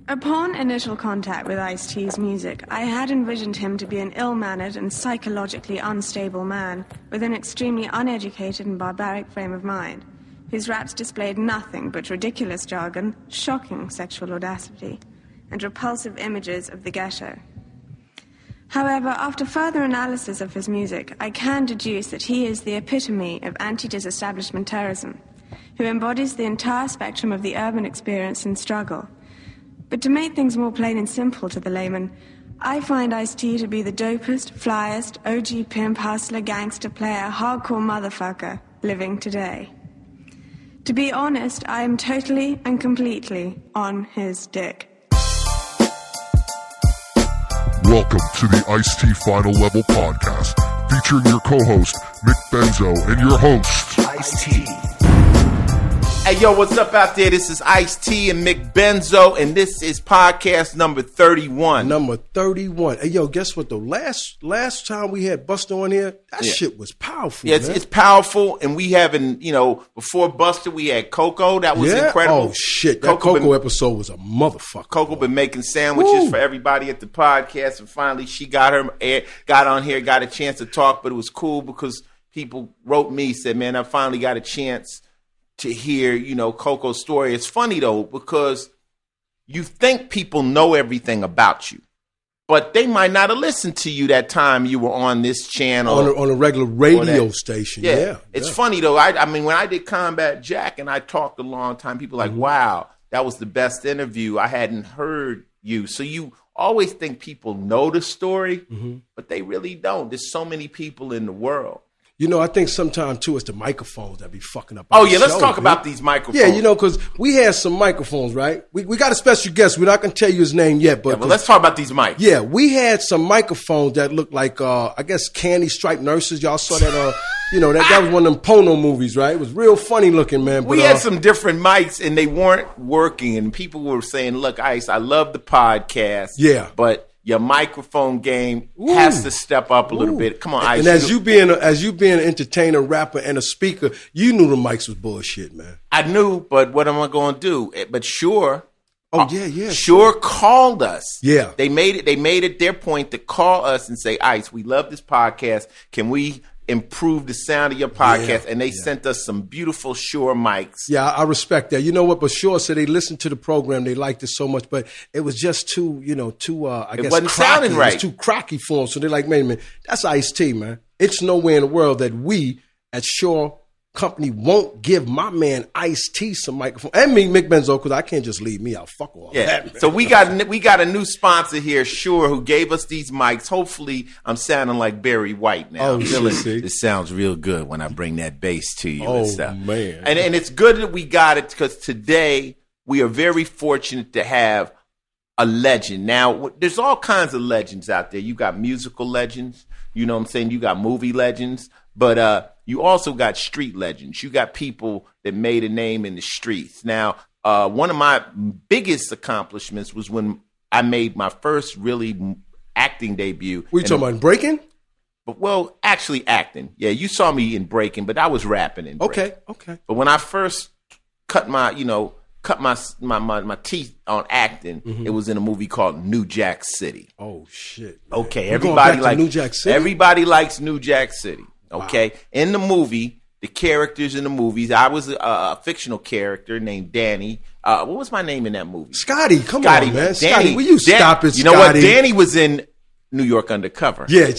Upon initial contact with Ice-T's music, I had envisioned him to be an ill-mannered and psychologically unstable man with an extremely uneducated and barbaric frame of mind, whose raps displayed nothing but ridiculous jargon, shocking sexual audacity, and repulsive images of the ghetto. However, after further analysis of his music, I can deduce that he is the epitome of anti-disestablishment terrorism, who embodies the entire spectrum of the urban experience and struggle. But to make things more plain and simple to the layman, I find Ice-T to be the dopest, flyest, OG pimp, hustler, gangster player, hardcore motherfucker living today. To be honest, I am totally and completely on his dick. Welcome to the Ice-T Final Level Podcast, featuring your co-host, Mick Benzo, and your host, Ice-T. Hey, yo, what's up out there? This is Ice-T and Mick Benzo, and this is podcast number 31. Number 31. Hey, yo, guess what, though? Last time we had Buster on here, that shit was powerful, Yeah, man. it's powerful, and we haven't, before Buster, we had Coco. That was incredible. Oh, shit. That Coco episode was a motherfucker. Coco been making sandwiches for everybody at the podcast, and finally she got on here, got a chance to talk, but it was cool because people wrote me, said, man, I finally got a chance to hear, Coco's story. It's funny, though, because you think people know everything about you, but they might not have listened to you that time you were on this channel. On a regular radio station, yeah. It's funny, though. I mean, when I did Combat Jack and I talked a long time, people like, wow, that was the best interview. I hadn't heard you. So you always think people know the story, but they really don't. There's so many people in the world. I think sometimes, too, it's the microphones that be fucking up. Let's talk about these microphones. Yeah, because we had some microphones, right? We got a special guest. We're not going to tell you his name yet. But let's talk about these mics. Yeah, we had some microphones that looked like, I guess, candy striped nurses. Y'all saw that, that was one of them Pono movies, right? It was real funny looking, man. But, we had some different mics, and they weren't working. And people were saying, look, Ice, I love the podcast. Yeah. But your microphone game has to step up a little bit. Come on, Ice. And as you being an entertainer, rapper, and a speaker, you knew the mics was bullshit, man. I knew, but what am I going to do? But Shure. Sure called us. Yeah. They made it their point to call us and say, Ice, we love this podcast. Can we improve the sound of your podcast? And they sent us some beautiful Shure mics. Yeah, I respect that. You know what? But Shure said they listened to the program. They liked it so much, but it was just too, I guess, it wasn't cracky. sounding right. It was too cracky for them. So they're like, man, that's Ice-T, man. It's nowhere in the world that we at Shure Company won't give my man Ice-T some microphone. And me, Mick Benzo, because I can't just leave me out. Fuck all that, man. So we got a new sponsor here, Shure, who gave us these mics. Hopefully, I'm sounding like Barry White now. I'm feeling this sounds real good when I bring that bass to you and stuff. Man. And it's good that we got it because today we are very fortunate to have a legend. Now, there's all kinds of legends out there. You got musical legends, you know what I'm saying? You got movie legends, but you also got street legends. You got people that made a name in the streets. Now, one of my biggest accomplishments was when I made my first really acting debut. What are you talking about, Breaking? Well, actually acting. Yeah, you saw me in Breaking, but I was rapping in Breaking. Okay. But when I first cut my teeth on acting, it was in a movie called New Jack City. Oh, shit. Man. Okay, everybody likes New Jack City? Everybody likes New Jack City. Okay, wow. In the movie, the characters in the movies, I was a fictional character named Danny. What was my name in that movie? Scotty, come on, man. Danny, Scotty, will you stop it, Scotty? You know what? Danny was in New York Undercover. Yeah,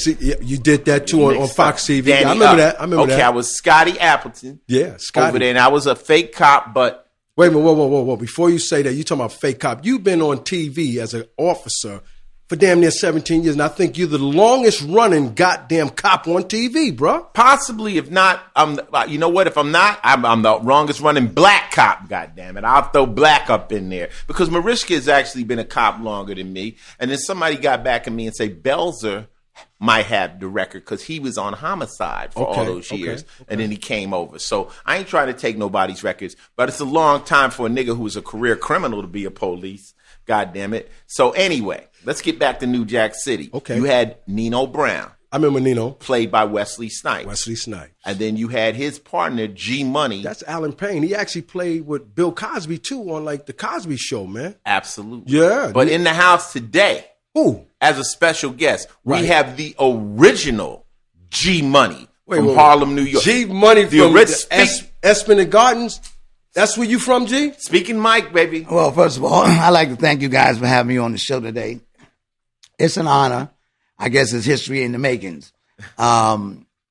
you did that too on Fox TV. Danny, I remember that. Okay, I was Scotty Appleton. Yeah, Scotty. Over there, and I was a fake cop, but... Wait a minute, whoa. Before you say that, you talking about fake cop. You've been on TV as an officer for damn near 17 years, and I think you're the longest running goddamn cop on TV, bro. Possibly, if not, you know what? If I'm not, I'm the longest running black cop, goddamn it. I'll throw black up in there. Because Mariska has actually been a cop longer than me. And then somebody got back at me and say, Belzer might have the record because he was on Homicide for all those years. And then he came over. So I ain't trying to take nobody's records, but it's a long time for a nigga who's a career criminal to be a police. God damn it. So anyway, let's get back to New Jack City. Okay. You had Nino Brown. I remember Nino. Played by Wesley Snipes. Wesley Snipes. And then you had his partner, G Money. That's Alan Payne. He actually played with Bill Cosby, too, on, like, The Cosby Show, man. Absolutely. Yeah. But in the house today, Who? as a special guest, Right. we have the original G Money from Harlem, New York. G Money The from ori- Esplanade Gardens. That's where you from, G? Speaking Mike, baby. Well, first of all, I'd like to thank you guys for having me on the show today. It's an honor. I guess it's history in the makings. I'd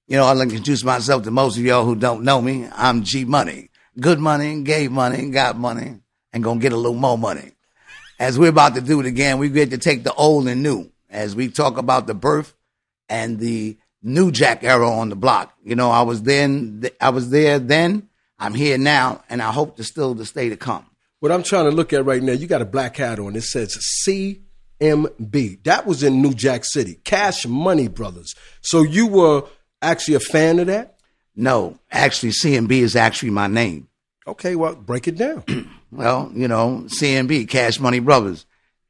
like to introduce myself to most of y'all who don't know me. I'm G Money. Good money, gave money, got money, and gonna get a little more money. As we're about to do it again, we get to take the old and new as we talk about the birth and the new Jack era on the block. I was there then, I'm here now, and I hope to still to stay to come. What I'm trying to look at right now, you got a black hat on. It says CMB. That was in New Jack City. Cash Money Brothers. So you were actually a fan of that? No, actually, CMB is actually my name. Okay, well, break it down. Well, CMB, Cash Money Brothers.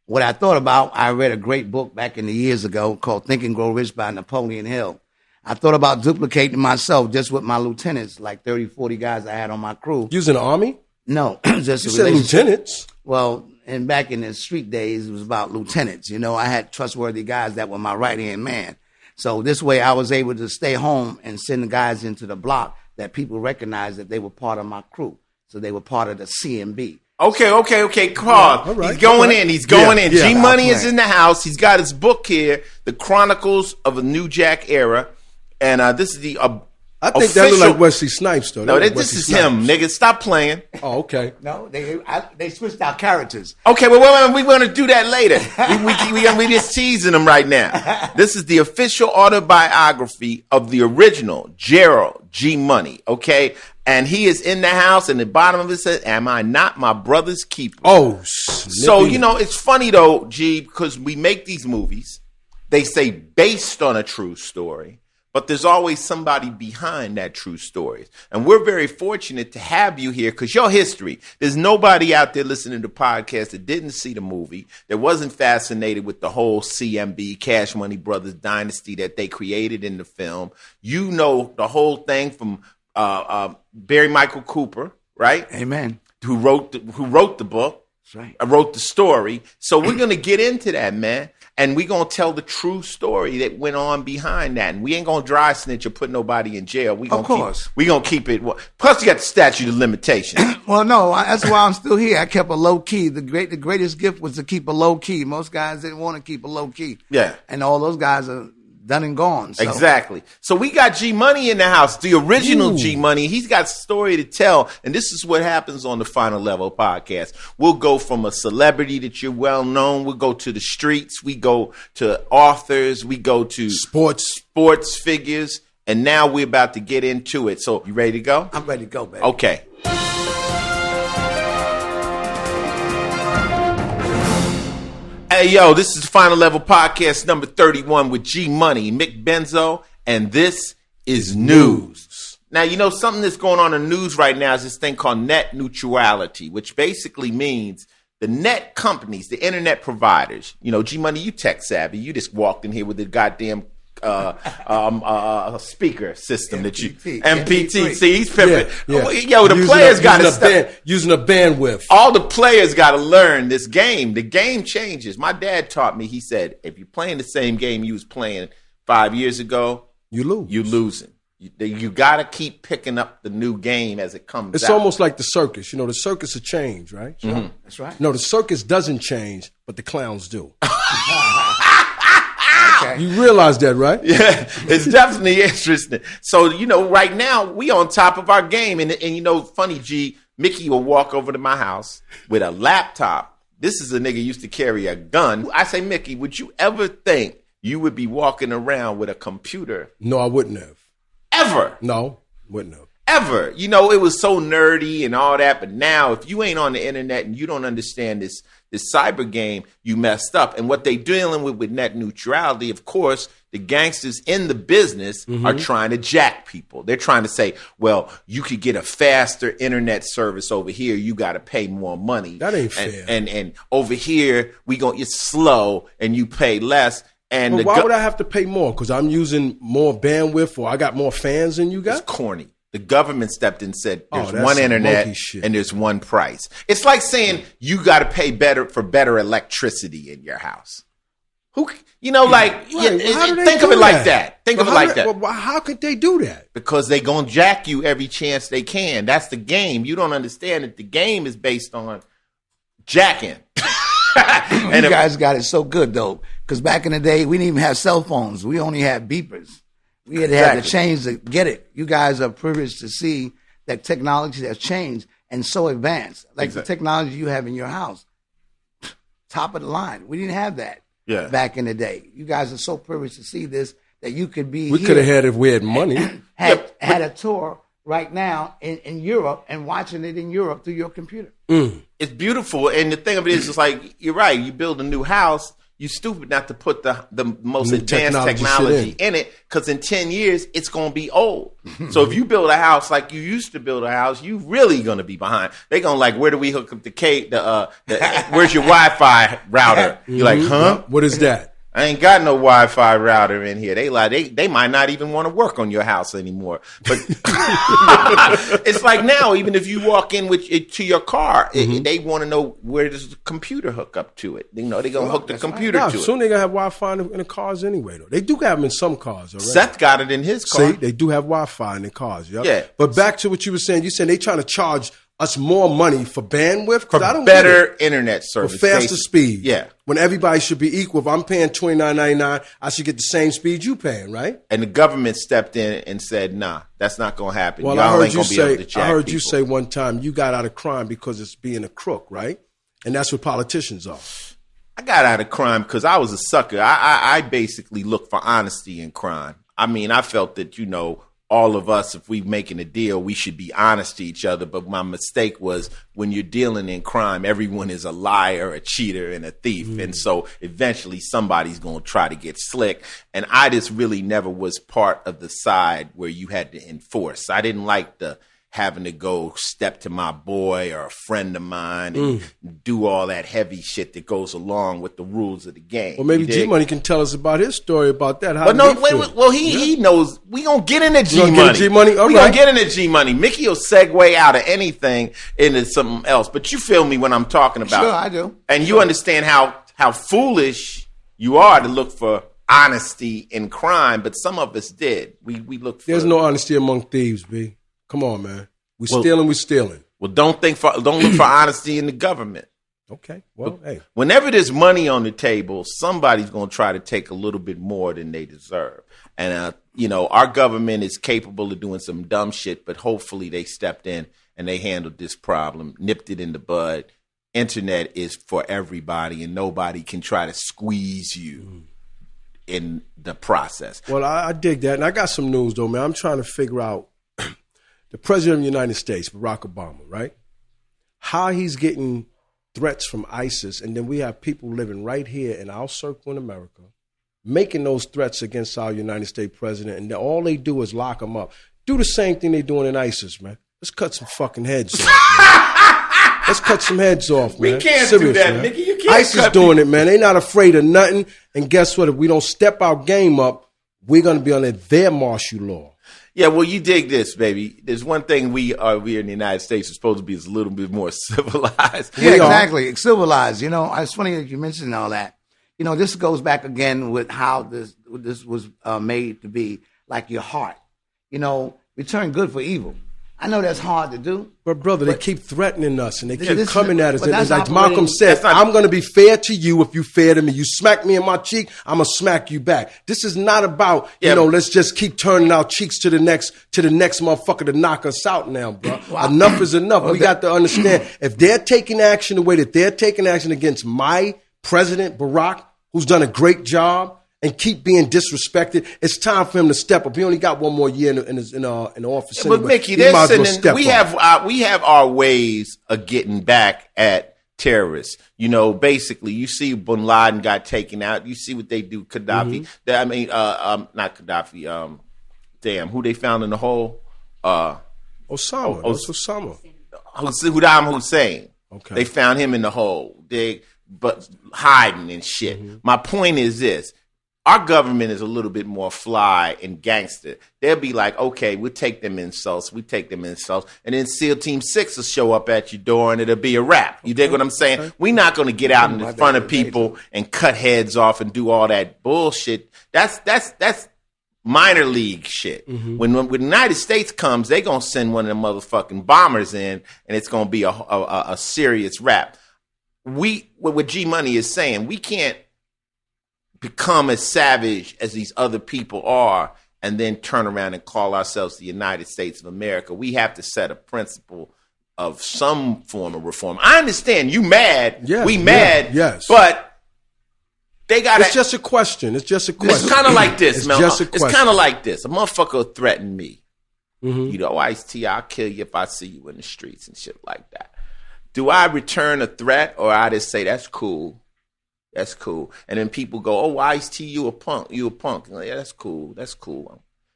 What I thought about, I read a great book back in the years ago called Think and Grow Rich by Napoleon Hill. I thought about duplicating myself just with my lieutenants, like 30, 40 guys I had on my crew. You was in the Army? No, just You a said relationship. lieutenants. Well, and back in the street days, it was about lieutenants. I had trustworthy guys that were my right-hand man. So this way I was able to stay home and send the guys into the block that people recognized that they were part of my crew. So they were part of the CMB. Okay. Carl, right, he's going in. He's going in. G Money is in the house. He's got his book here, The Chronicles of a New Jack Era. And this is the I think official... that looked like Wesley Snipes, though. No, this is him, nigga. Stop playing. Oh, okay. No, they switched out characters. Okay, well, we're going to do that later. we just teasing him right now. This is the official autobiography of the original Gerald G Money, okay? And he is in the house, and the bottom of it says, "Am I not my brother's keeper?" Oh, So, it's funny, though, G, because we make these movies. They say based on a true story. But there's always somebody behind that true story. And we're very fortunate to have you here because your history, there's nobody out there listening to the podcast that didn't see the movie, that wasn't fascinated with the whole CMB, Cash Money Brothers dynasty that they created in the film. You know the whole thing from Barry Michael Cooper, right? Amen. Who wrote the book. That's right. I wrote the story. So we're going to get into that, man. And we're going to tell the true story that went on behind that. And we ain't going to dry snitch or put nobody in jail. We're going to keep it. Plus, you got the statute of limitations. Well, no, that's why I'm still here. I kept a low key. The greatest gift was to keep a low key. Most guys didn't want to keep a low key. Yeah. And all those guys are done and gone. So. Exactly. So we got G Money in the house, the original G Money. He's got a story to tell, and this is what happens on the Final Level podcast. We'll go from a celebrity that you're well known. We'll go to the streets. We go to authors. We go to sports figures, and now we're about to get into it. So you ready to go? I'm ready to go, baby. Okay. Hey, yo, this is Final Level Podcast number 31 with G Money, Mick Benzo, and this is news. Now, something that's going on in the news right now is this thing called net neutrality, which basically means the net companies, the internet providers, G Money, you tech savvy. You just walked in here with the goddamn speaker system that you MPT. See, he's pimping. Yeah. Yo, the players got to using a bandwidth. All the players got to learn this game. The game changes. My dad taught me. He said, if you're playing the same game you was playing 5 years ago, you lose. You're losing. You got to keep picking up the new game as it comes out. It's almost like the circus. The circus will change, right? Mm-hmm. That's right. No, the circus doesn't change, but the clowns do. Okay. You realize that, right? Yeah, it's definitely interesting. So, right now, we on top of our game. And funny, G, Mickey will walk over to my house with a laptop. This is a nigga used to carry a gun. I say, Mickey, would you ever think you would be walking around with a computer? No, I wouldn't have. Ever? No, wouldn't have. Ever. It was so nerdy and all that. But now, if you ain't on the internet and you don't understand this cyber game, you messed up. And what they dealing with net neutrality, of course, the gangsters in the business are trying to jack people. They're trying to say, well, you could get a faster internet service over here. You got to pay more money. That ain't fair. And over here, it's slow and you pay less. And Well, why would I have to pay more? Because I'm using more bandwidth, or I got more fans than you got? It's corny. The government stepped in and said there's that's one some internet monkey shit. and there's one price. It's like saying you got to pay for better electricity in your house. Who, like, How do they think of do it like that. Think of it like that. Well, how could they do that? Because they gonna jack you every chance they can. That's the game. You don't understand that the game is based on jacking. And you guys got it so good though, because back in the day we didn't even have cell phones. We only had beepers. We had to have the change to get it. You guys are privileged to see that technology has changed and so advanced. Like the technology you have in your house, top of the line. We didn't have that back in the day. You guys are so privileged to see this that you could be. We could have had it if we had money. had a tour right now in Europe and watching it in Europe through your computer. It's beautiful, and the thing of it is, it's like you're right. You build a new house. You stupid not to put the most New advanced technology in it, because in 10 years it's gonna be old. So if you build a house like you used to build a house, you really gonna be behind. They gonna like, where do we hook up the where's your Wi-Fi router? You're like, huh? What is that? I ain't got no Wi-Fi router in here. They might not even want to work on your house anymore. But it's like now, even if you walk in with it to your car, they want to know where does the computer hook up to it. They're gonna hook the computer to Soon it. they're gonna have Wi-Fi in the cars anyway, though. They do have them in some cars already. Seth got it in his car. See, they do have Wi-Fi in the cars. Yep. Yeah. But back to what you were saying. You said they trying to charge us more money for bandwidth? For I don't better internet service. For faster speed. Yeah. When everybody should be equal. If I'm paying $29.99, I should get the same speed you paying, right? And the government stepped in and said, nah, that's not going to happen. Well, Y'all I heard ain't you gonna be able say to jack I heard people. you say one time you got out of crime because it's being a crook, right? And that's what politicians are. I got out of crime because I was a sucker. I basically look for honesty in crime. I mean, I felt that, all of us, if we making a deal, we should be honest to each other. But my mistake was when you're dealing in crime, everyone is a liar, a cheater, and a thief. And so eventually somebody's going to try to get slick. And I just really never was part of the side where you had to enforce. I didn't like the having to go step to my boy or a friend of mine and do all that heavy shit that goes along with the rules of the game. Well, maybe G Money can tell us about his story about that. But no, he knows. We gonna get into G Money. All we right. gonna get into G Money. Mickey will segue out of anything into something else. But you feel me when I'm talking about? Sure, I do. And you understand how foolish you are to look for honesty in crime. But some of us did. We look for. There's no honesty among thieves, B. Come on, man. We stealing. Well, don't look for honesty in the government. Okay. Well, hey. Whenever there's money on the table, somebody's going to try to take a little bit more than they deserve. And, our government is capable of doing some dumb shit, but hopefully they stepped in and they handled this problem, nipped it in the bud. Internet is for everybody, and nobody can try to squeeze you in the process. Well, I dig that. And I got some news, though, man. I'm trying to figure out the president of the United States, Barack Obama, right? How he's getting threats from ISIS, and then we have people living right here in our circle in America making those threats against our United States president, and all they do is lock him up. Do the same thing they're doing in ISIS, man. Let's cut some fucking heads off, man. Let's cut some heads off, man. We can't Serious, do that, man. Mickey. You can't ISIS doing it, man. They not afraid of nothing. And guess what? If we don't step our game up, we're going to be under their martial law. Yeah, well, you dig this, baby. There's one thing we in the United States are supposed to be is a little bit more civilized. Yeah, exactly. Civilized. It's funny that you mentioned all that. This goes back again with how this was made to be like your heart. Return good for evil. I know that's hard to do. But brother, they keep threatening us and they keep this coming is- at us. but And that's like Malcolm operating- said, I'm going to be fair to you if you fair to me. You smack me in my cheek, I'm going to smack you back. This is not about, let's just keep turning our cheeks to the next motherfucker to knock us out now, bro. Enough is enough. We got to understand, if they're taking action the way that they're taking action against my president, Barack, who's done a great job, and keep being disrespected, it's time for him to step up. He only got one more year in office. But Mickey, we have our ways of getting back at terrorists. Basically, you see Bin Laden got taken out. You see what they do, Gaddafi. Not Gaddafi. Who they found in the hole? Osama. Osama. Saddam Hussein. Okay. They found him in the hole. But hiding and shit. My point is this. Our government is a little bit more fly and gangster. They'll be like, okay, we'll take them insults. And then SEAL Team 6 will show up at your door and it'll be a wrap. You dig what I'm saying? Okay. We're not going to get out in front of people and cut heads off and do all that bullshit. That's minor league shit. Mm-hmm. When the United States comes, they're going to send one of them motherfucking bombers in and it's going to be a serious wrap. What G Money is saying, we can't become as savage as these other people are and then turn around and call ourselves the United States of America. We have to set a principle of some form of reform. I understand you mad. Yeah, we mad. Yes. But they got It's just a question. It's kind of like this, man. It's kind of like this. A motherfucker threatened me. Mm-hmm. You know, Ice-T, I'll kill you if I see you in the streets and shit like that. Do I return a threat or I just say, that's cool? That's cool. And then people go, oh, Ice-T, you a punk. Like, yeah, that's cool.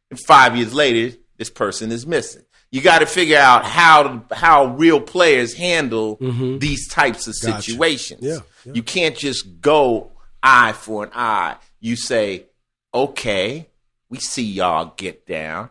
And 5 years later, this person is missing. You got to figure out how real players handle these types of situations. Yeah. You can't just go eye for an eye. You say, okay, we see y'all get down.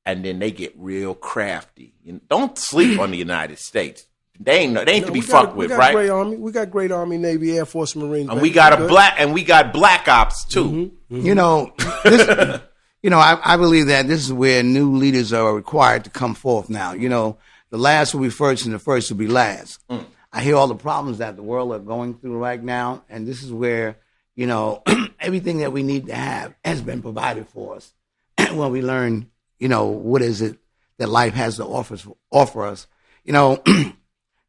And then they get real crafty. Don't sleep on the United States. They ain't to be fucked with, right? We got great Army, Navy, Air Force, Marines, and we got black ops too. Mm-hmm. Mm-hmm. You know, I believe that this is where new leaders are required to come forth now. You know, the last will be first, and the first will be last. Mm. I hear all the problems that the world are going through right now, and this is where everything that we need to have has been provided for us. When we learn, what is it that life has to offer us,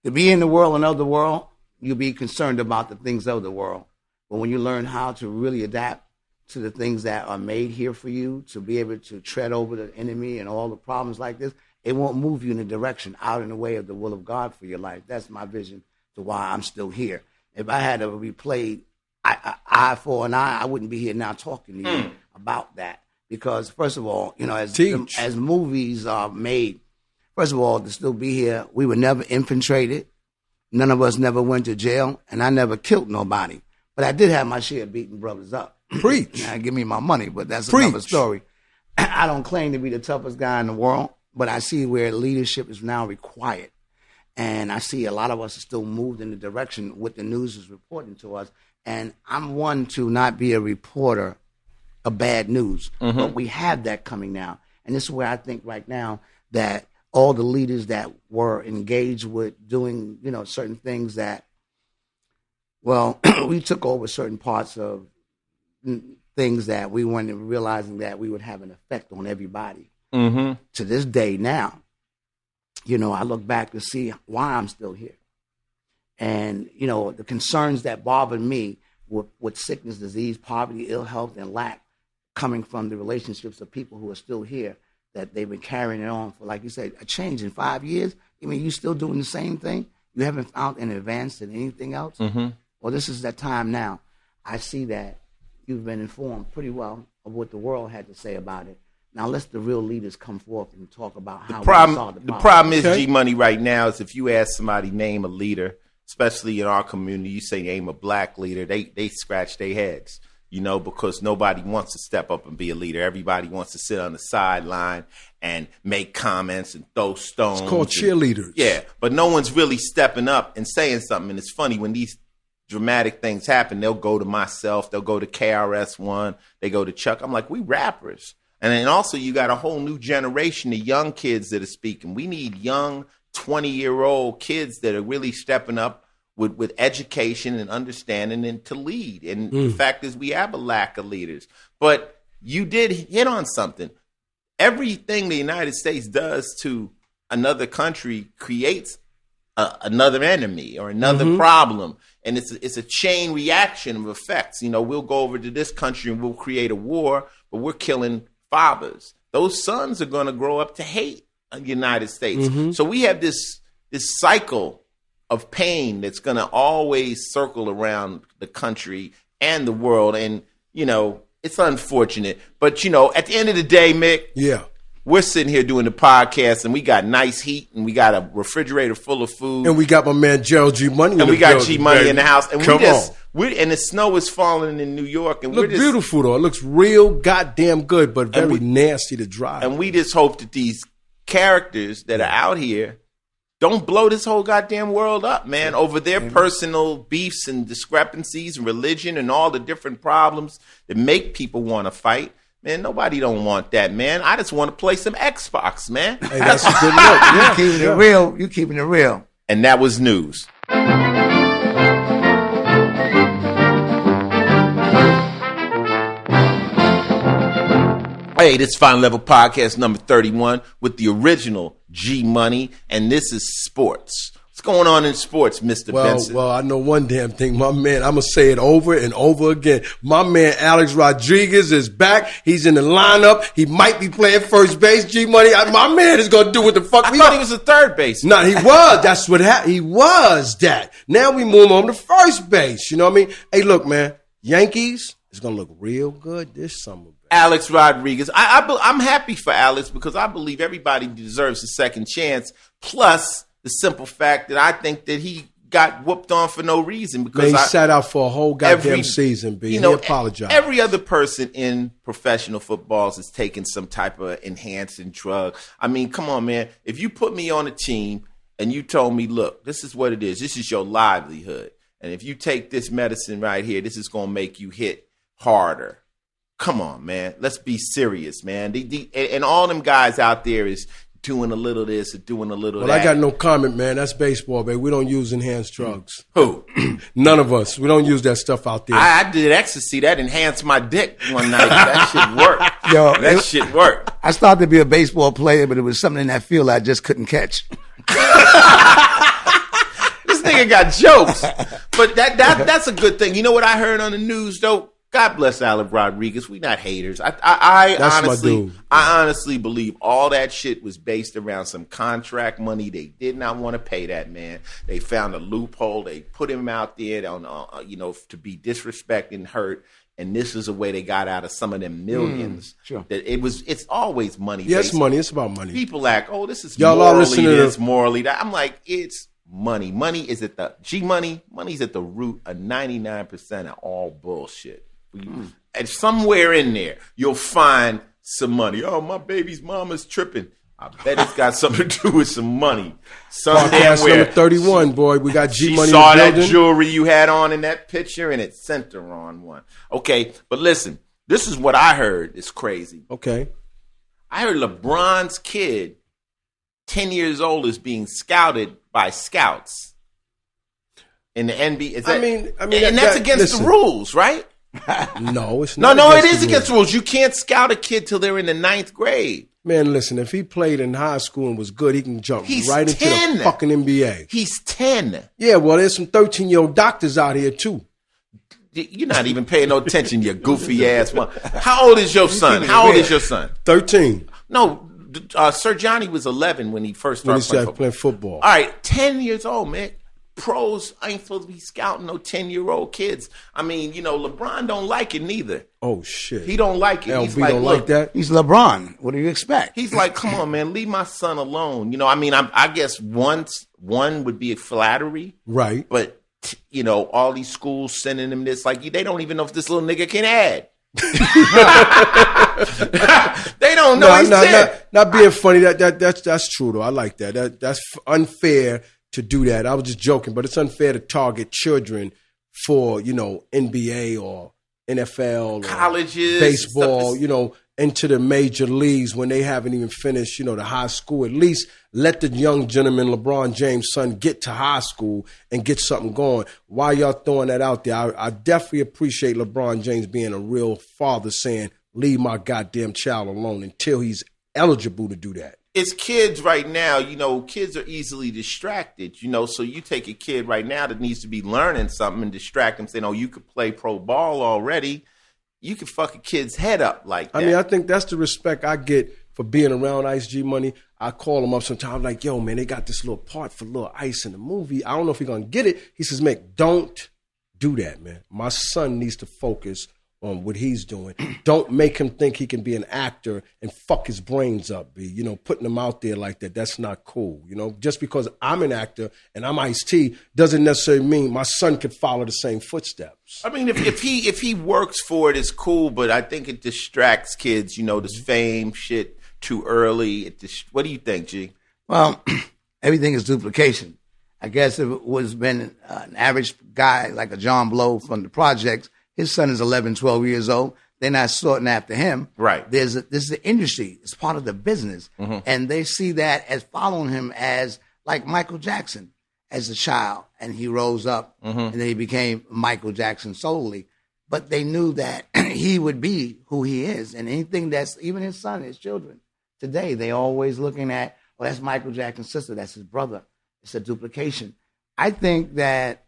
To be in the world and of the world, you'll be concerned about the things of the world. But when you learn how to really adapt to the things that are made here for you, to be able to tread over the enemy and all the problems like this, it won't move you in a direction out in the way of the will of God for your life. That's my vision to why I'm still here. If I had to replay eye for an eye, I wouldn't be here now talking to you about that. Because, first of all, as movies are made, first of all, to still be here, we were never infiltrated. None of us never went to jail, and I never killed nobody. But I did have my share of beating brothers up. Preach. Now, give me my money, but that's another story. I don't claim to be the toughest guy in the world, but I see where leadership is now required. And I see a lot of us are still moved in the direction what the news is reporting to us. And I'm one to not be a reporter of bad news, but we have that coming now. And this is where I think right now that all the leaders that were engaged with doing, certain things that, we took over certain parts of things that we weren't realizing that we would have an effect on everybody. Mm-hmm. To this day now, I look back to see why I'm still here. And, the concerns that bothered me with sickness, disease, poverty, ill health, and lack coming from the relationships of people who are still here, that they've been carrying it on for, like you said, a change in 5 years. I mean, you still doing the same thing? You haven't found an advance in anything else? Mm-hmm. Well, this is that time now. I see that you've been informed pretty well of what the world had to say about it. Now, let's the real leaders come forth and talk about how we solve the problem. The problem is, G Money, right now, is if you ask somebody name a leader, especially in our community, you say name a black leader, they scratch their heads. Because nobody wants to step up and be a leader. Everybody wants to sit on the sideline and make comments and throw stones. It's called cheerleaders. Yeah, but no one's really stepping up and saying something. And it's funny, when these dramatic things happen, they'll go to myself, they'll go to KRS-One, they go to Chuck. I'm like, we rappers. And then also you got a whole new generation of young kids that are speaking. We need young 20-year-old kids that are really stepping up with education and understanding and to lead. And the fact is we have a lack of leaders. But you did hit on something. Everything the United States does to another country creates another enemy or another problem. And it's a chain reaction of effects. We'll go over to this country and we'll create a war, but we're killing fathers. Those sons are going to grow up to hate the United States. So we have this cycle of pain that's going to always circle around the country and the world. And, it's unfortunate. But, at the end of the day, Mick, we're sitting here doing the podcast, and we got nice heat, and we got a refrigerator full of food, And we got my man Gerald G Money, and we got G Money in the house, and Come on. and the snow is falling in New York, and Look beautiful though. It looks real goddamn good, but very nasty to drive. And we just hope that these characters that are out here don't blow this whole goddamn world up, man, over their personal beefs and discrepancies and religion and all the different problems that make people want to fight. Man, nobody don't want that, man. I just want to play some Xbox, man. Hey, that's a good look. Yeah. You keeping it real. You keeping it real. And that was news. Hey, this is Final Level Podcast number 31 with the original G Money, and this is sports. What's going on in sports, Mr. Benson? Well, I know one damn thing. My man, I'm going to say it over and over again. My man, Alex Rodriguez, is back. He's in the lineup. He might be playing first base. G Money, my man is going to do what the fuck I thought he was a third base. No, he was. That's what happened. He was that. Now we move on to first base. You know what I mean? Hey, look, man. Yankees is going to look real good this summer. Alex Rodriguez. I'm happy for Alex because I believe everybody deserves a second chance. Plus the simple fact that I think that he got whooped on for no reason because he sat out for a whole goddamn season. B. He apologized. Every other person in professional football is taking some type of enhancing drug. I mean, come on, man. If you put me on a team and you told me, look, this is what it is. This is your livelihood. And if you take this medicine right here, this is going to make you hit harder. Come on, man. Let's be serious, man. And all them guys out there is doing a little this or doing a little that. Well, I got no comment, man. That's baseball, baby. We don't use enhanced drugs. Who? None of us. We don't use that stuff out there. I did ecstasy. That enhanced my dick one night. That shit worked. Yo, that shit worked. I started to be a baseball player, but it was something in that field I just couldn't catch. This nigga got jokes. But that's a good thing. You know what I heard on the news, though? God bless Alex Rodriguez. We not haters. I honestly believe all that shit was based around some contract money. They did not want to pay that man. They found a loophole. They put him out there on, to be disrespected and hurt. And this is a way they got out of some of them millions. Sure. That it's always money. Yeah, it's money. It's about money. People act, oh, this is y'all morally this, morally that. I'm like, it's money. Money is at the money's at the root of 99% of all bullshit. And somewhere in there, you'll find some money. Oh, my baby's mama's tripping. I bet it's got something to do with some money. Podcast number 31, boy. We got G Money. She saw that jewelry you had on in that picture, and it sent her on one. Okay, but listen, this is what I heard. It's crazy. Okay. I heard LeBron's kid, 10 years old, is being scouted by scouts in the NBA. And that's against the rules, right? No, it's not. No, it is against the rules. You can't scout a kid till they're in the 9th grade. Man, listen, if he played in high school and was good, he can jump right 10. into the fucking NBA. He's 10. Yeah, well, there's some 13-year-old doctors out here, too. You're not even paying no attention, you goofy ass one. How old is your son? 13. No, Sir Johnny was 11 when he first started playing football. All right, 10 years old, man. Pros ain't supposed to be scouting no 10-year-old kids. I mean, LeBron don't like it neither. Oh, shit. He don't like it. LB He's like, don't like that? He's LeBron. What do you expect? He's like, come on, man, leave my son alone. I guess one would be a flattery. Right. But, all these schools sending him this, like, they don't even know if this little nigga can add. They don't know. Not being funny. That's true, though. I like that. That's unfair to do that. I was just joking, but it's unfair to target children for, NBA or NFL, colleges, or baseball, into the major leagues when they haven't even finished, the high school. At least let the young gentleman, LeBron James' son, get to high school and get something going. Why y'all throwing that out there? I definitely appreciate LeBron James being a real father saying, leave my goddamn child alone until he's eligible to do that. It's kids right now, kids are easily distracted, so you take a kid right now that needs to be learning something and distract them saying, oh, you could play pro ball already. You could fuck a kid's head up like that. I mean, I think that's the respect I get for being around Ice G Money. I call him up sometimes like, yo, man, they got this little part for Lil Ice in the movie. I don't know if he's going to get it. He says, Mick, don't do that, man. My son needs to focus on what he's doing. Don't make him think he can be an actor and fuck his brains up, B. You know, putting him out there like that, that's not cool. You know, just because I'm an actor and I'm Ice-T doesn't necessarily mean my son could follow the same footsteps. I mean, if he works for it, it's cool, but I think it distracts kids, you know, this fame shit too early. What do you think, G? Well, everything is duplication. I guess if it was been an average guy like a John Blow from the projects, his son is 11, 12 years old. They're not sorting after him. Right. This is the industry. It's part of the business. Mm-hmm. And they see that as following him as like Michael Jackson as a child. And he rose up and then he became Michael Jackson solely. But they knew that he would be who he is. And anything that's, even his son, his children, today, they always looking at, oh, that's Michael Jackson's sister. That's his brother. It's a duplication. I think that...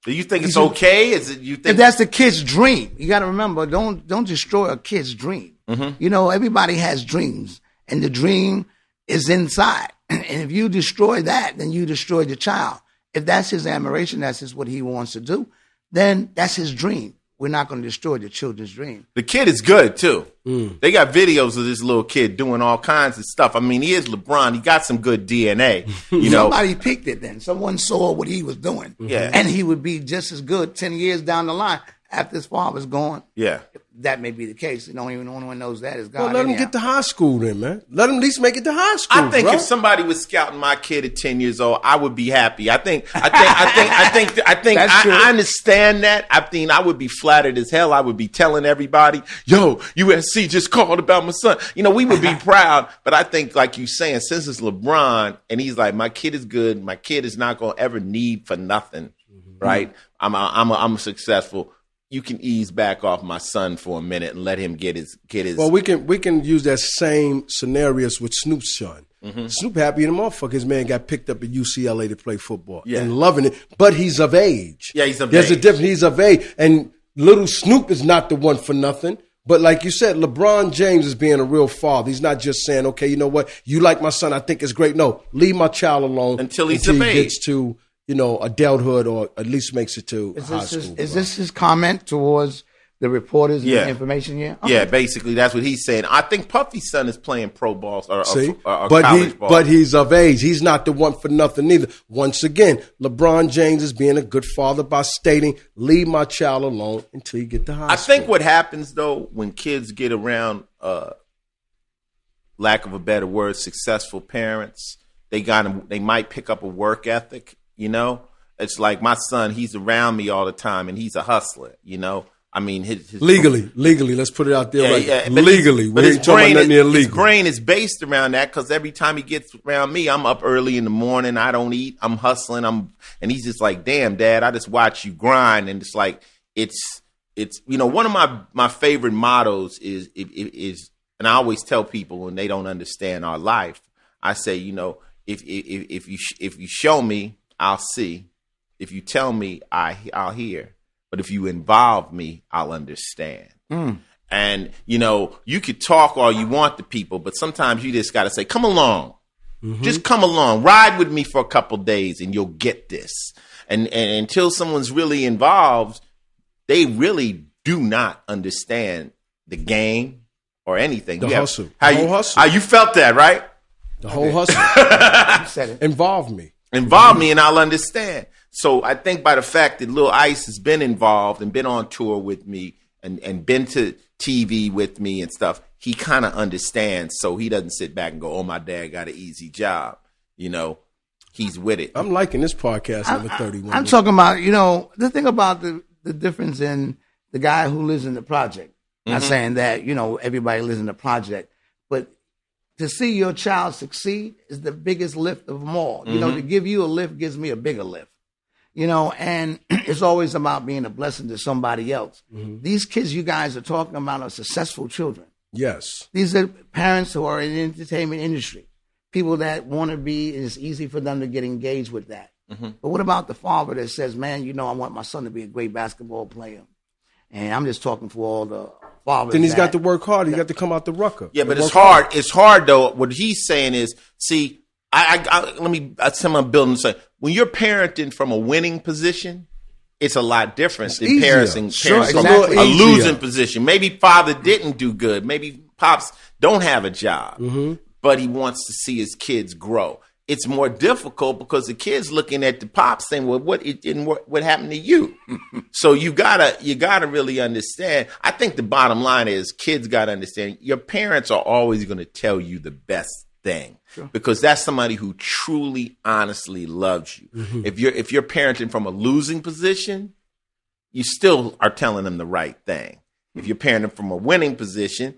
Do you think it's okay? Is it you think if that's the kid's dream? You got to remember, don't destroy a kid's dream. Mm-hmm. You know, everybody has dreams, and the dream is inside. And if you destroy that, then you destroy the child. If that's his admiration, that's just what he wants to do, then that's his dream. We're not going to destroy the children's dream. The kid is good, too. They got videos of this little kid doing all kinds of stuff. I mean, he is LeBron. He got some good DNA. You know, somebody picked it then. Someone saw what he was doing. Yeah. And he would be just as good 10 years down the line after his father's gone. Yeah. That may be the case. The only one knows that is God. Well, let him get to high school then, man. Let him at least make it to high school. I think if somebody was scouting my kid at 10 years old, I would be happy. I understand that. I think I would be flattered as hell. I would be telling everybody, yo, USC just called about my son. You know, we would be proud. But I think, like you saying, since it's LeBron and he's like, my kid is good. My kid is not going to ever need for nothing. Right? I'm successful. You can ease back off my son for a minute and let him get his. Well, we can use that same scenarios with Snoop's son. Mm-hmm. Snoop happy in the motherfucker. His man got picked up at UCLA to play football and loving it, but he's of age. Yeah, he's of age. There's a difference. He's of age, and little Snoop is not the one for nothing. But like you said, LeBron James is being a real father. He's not just saying, okay, you know what, you like my son, I think it's great. No, leave my child alone until he gets to, you know, adulthood, or at least makes it to high school. Is this his comment towards the reporters and the information here? Okay. Yeah, basically that's what he's saying. I think Puffy's son is playing pro ball or but college ball. But he's of age. He's not the one for nothing either. Once again, LeBron James is being a good father by stating, leave my child alone until you get to high school. I think what happens, though, when kids get around, lack of a better word, successful parents, they might pick up a work ethic. You know, it's like my son, he's around me all the time and he's a hustler, you know. I mean, his legally, let's put it out there. Legally, but his brain is based around that because every time he gets around me, I'm up early in the morning. I don't eat. I'm hustling. And he's just like, damn, Dad, I just watch you grind. And it's like, it's, you know, one of my favorite mottos is, and I always tell people when they don't understand our life, I say, you know, if you show me, I'll see. If you tell me, I'll hear. But if you involve me, I'll understand. And, you know, you could talk all you want to people, but sometimes you just got to say, come along. Mm-hmm. Just come along. Ride with me for a couple days and you'll get this. And until someone's really involved, they really do not understand the game or anything. The hustle. How you felt that, right? The whole hustle. You said it. Involve me. Involve me and I'll understand. So I think by the fact that Lil Ice has been involved and been on tour with me and been to TV with me and stuff, he kind of understands. So he doesn't sit back and go, oh, my dad got an easy job. You know, he's with it. I'm liking this podcast number 31. I'm talking about, you know, the thing about the difference in the guy who lives in the project. Mm-hmm. Not saying that, you know, everybody lives in the project, but to see your child succeed is the biggest lift of them all. Mm-hmm. You know, to give you a lift gives me a bigger lift. You know, and it's always about being a blessing to somebody else. Mm-hmm. These kids you guys are talking about are successful children. Yes. These are parents who are in the entertainment industry, people that want to be, and it's easy for them to get engaged with that. Mm-hmm. But what about the father that says, man, you know, I want my son to be a great basketball player. And I'm just talking for all the fathers. Then he's got to work hard. He's got to come out the rucker. Yeah, but it's hard. It's hard, though. What he's saying is, see, let me tell my building say, when you're parenting from a winning position, it's a lot different than easier. parents Sure, from exactly. a easier. losing position. Maybe father didn't do good. Maybe pops don't have a job, but he wants to see his kids grow. It's more difficult because the kid's looking at the pops saying, "Well, what happened to you?" So you gotta really understand. I think the bottom line is kids gotta understand. Your parents are always going to tell you the best thing because that's somebody who truly, honestly loves you. If you're parenting from a losing position, you still are telling them the right thing. If you're parenting from a winning position,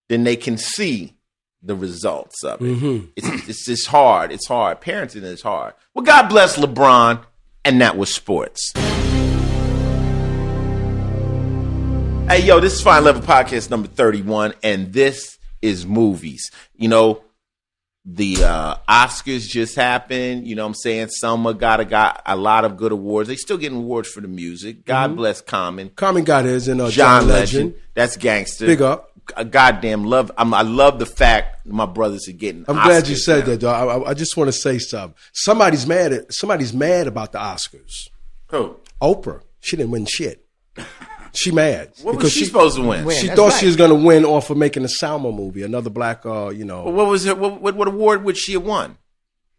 then they can see the results of it. It's just hard. It's hard. Parenting is hard. Well, God bless LeBron, and that was sports. Hey, yo, this is Fine Level Podcast number 31, and this is movies. You know, the Oscars just happened. You know what I'm saying? Selma got a lot of good awards. They still getting awards for the music. God bless Common. Common got his and John Legend. That's gangster. Big up. I goddamn love. I love the fact my brothers are getting. I'm Oscars glad you said now. that, dog. I just want to say something. Somebody's mad about the Oscars. Who? Oprah. She didn't win shit. She mad What because was she supposed to win? She That's thought right. she was going to win off of making a Salma movie, another black, What was her? What award would she have won?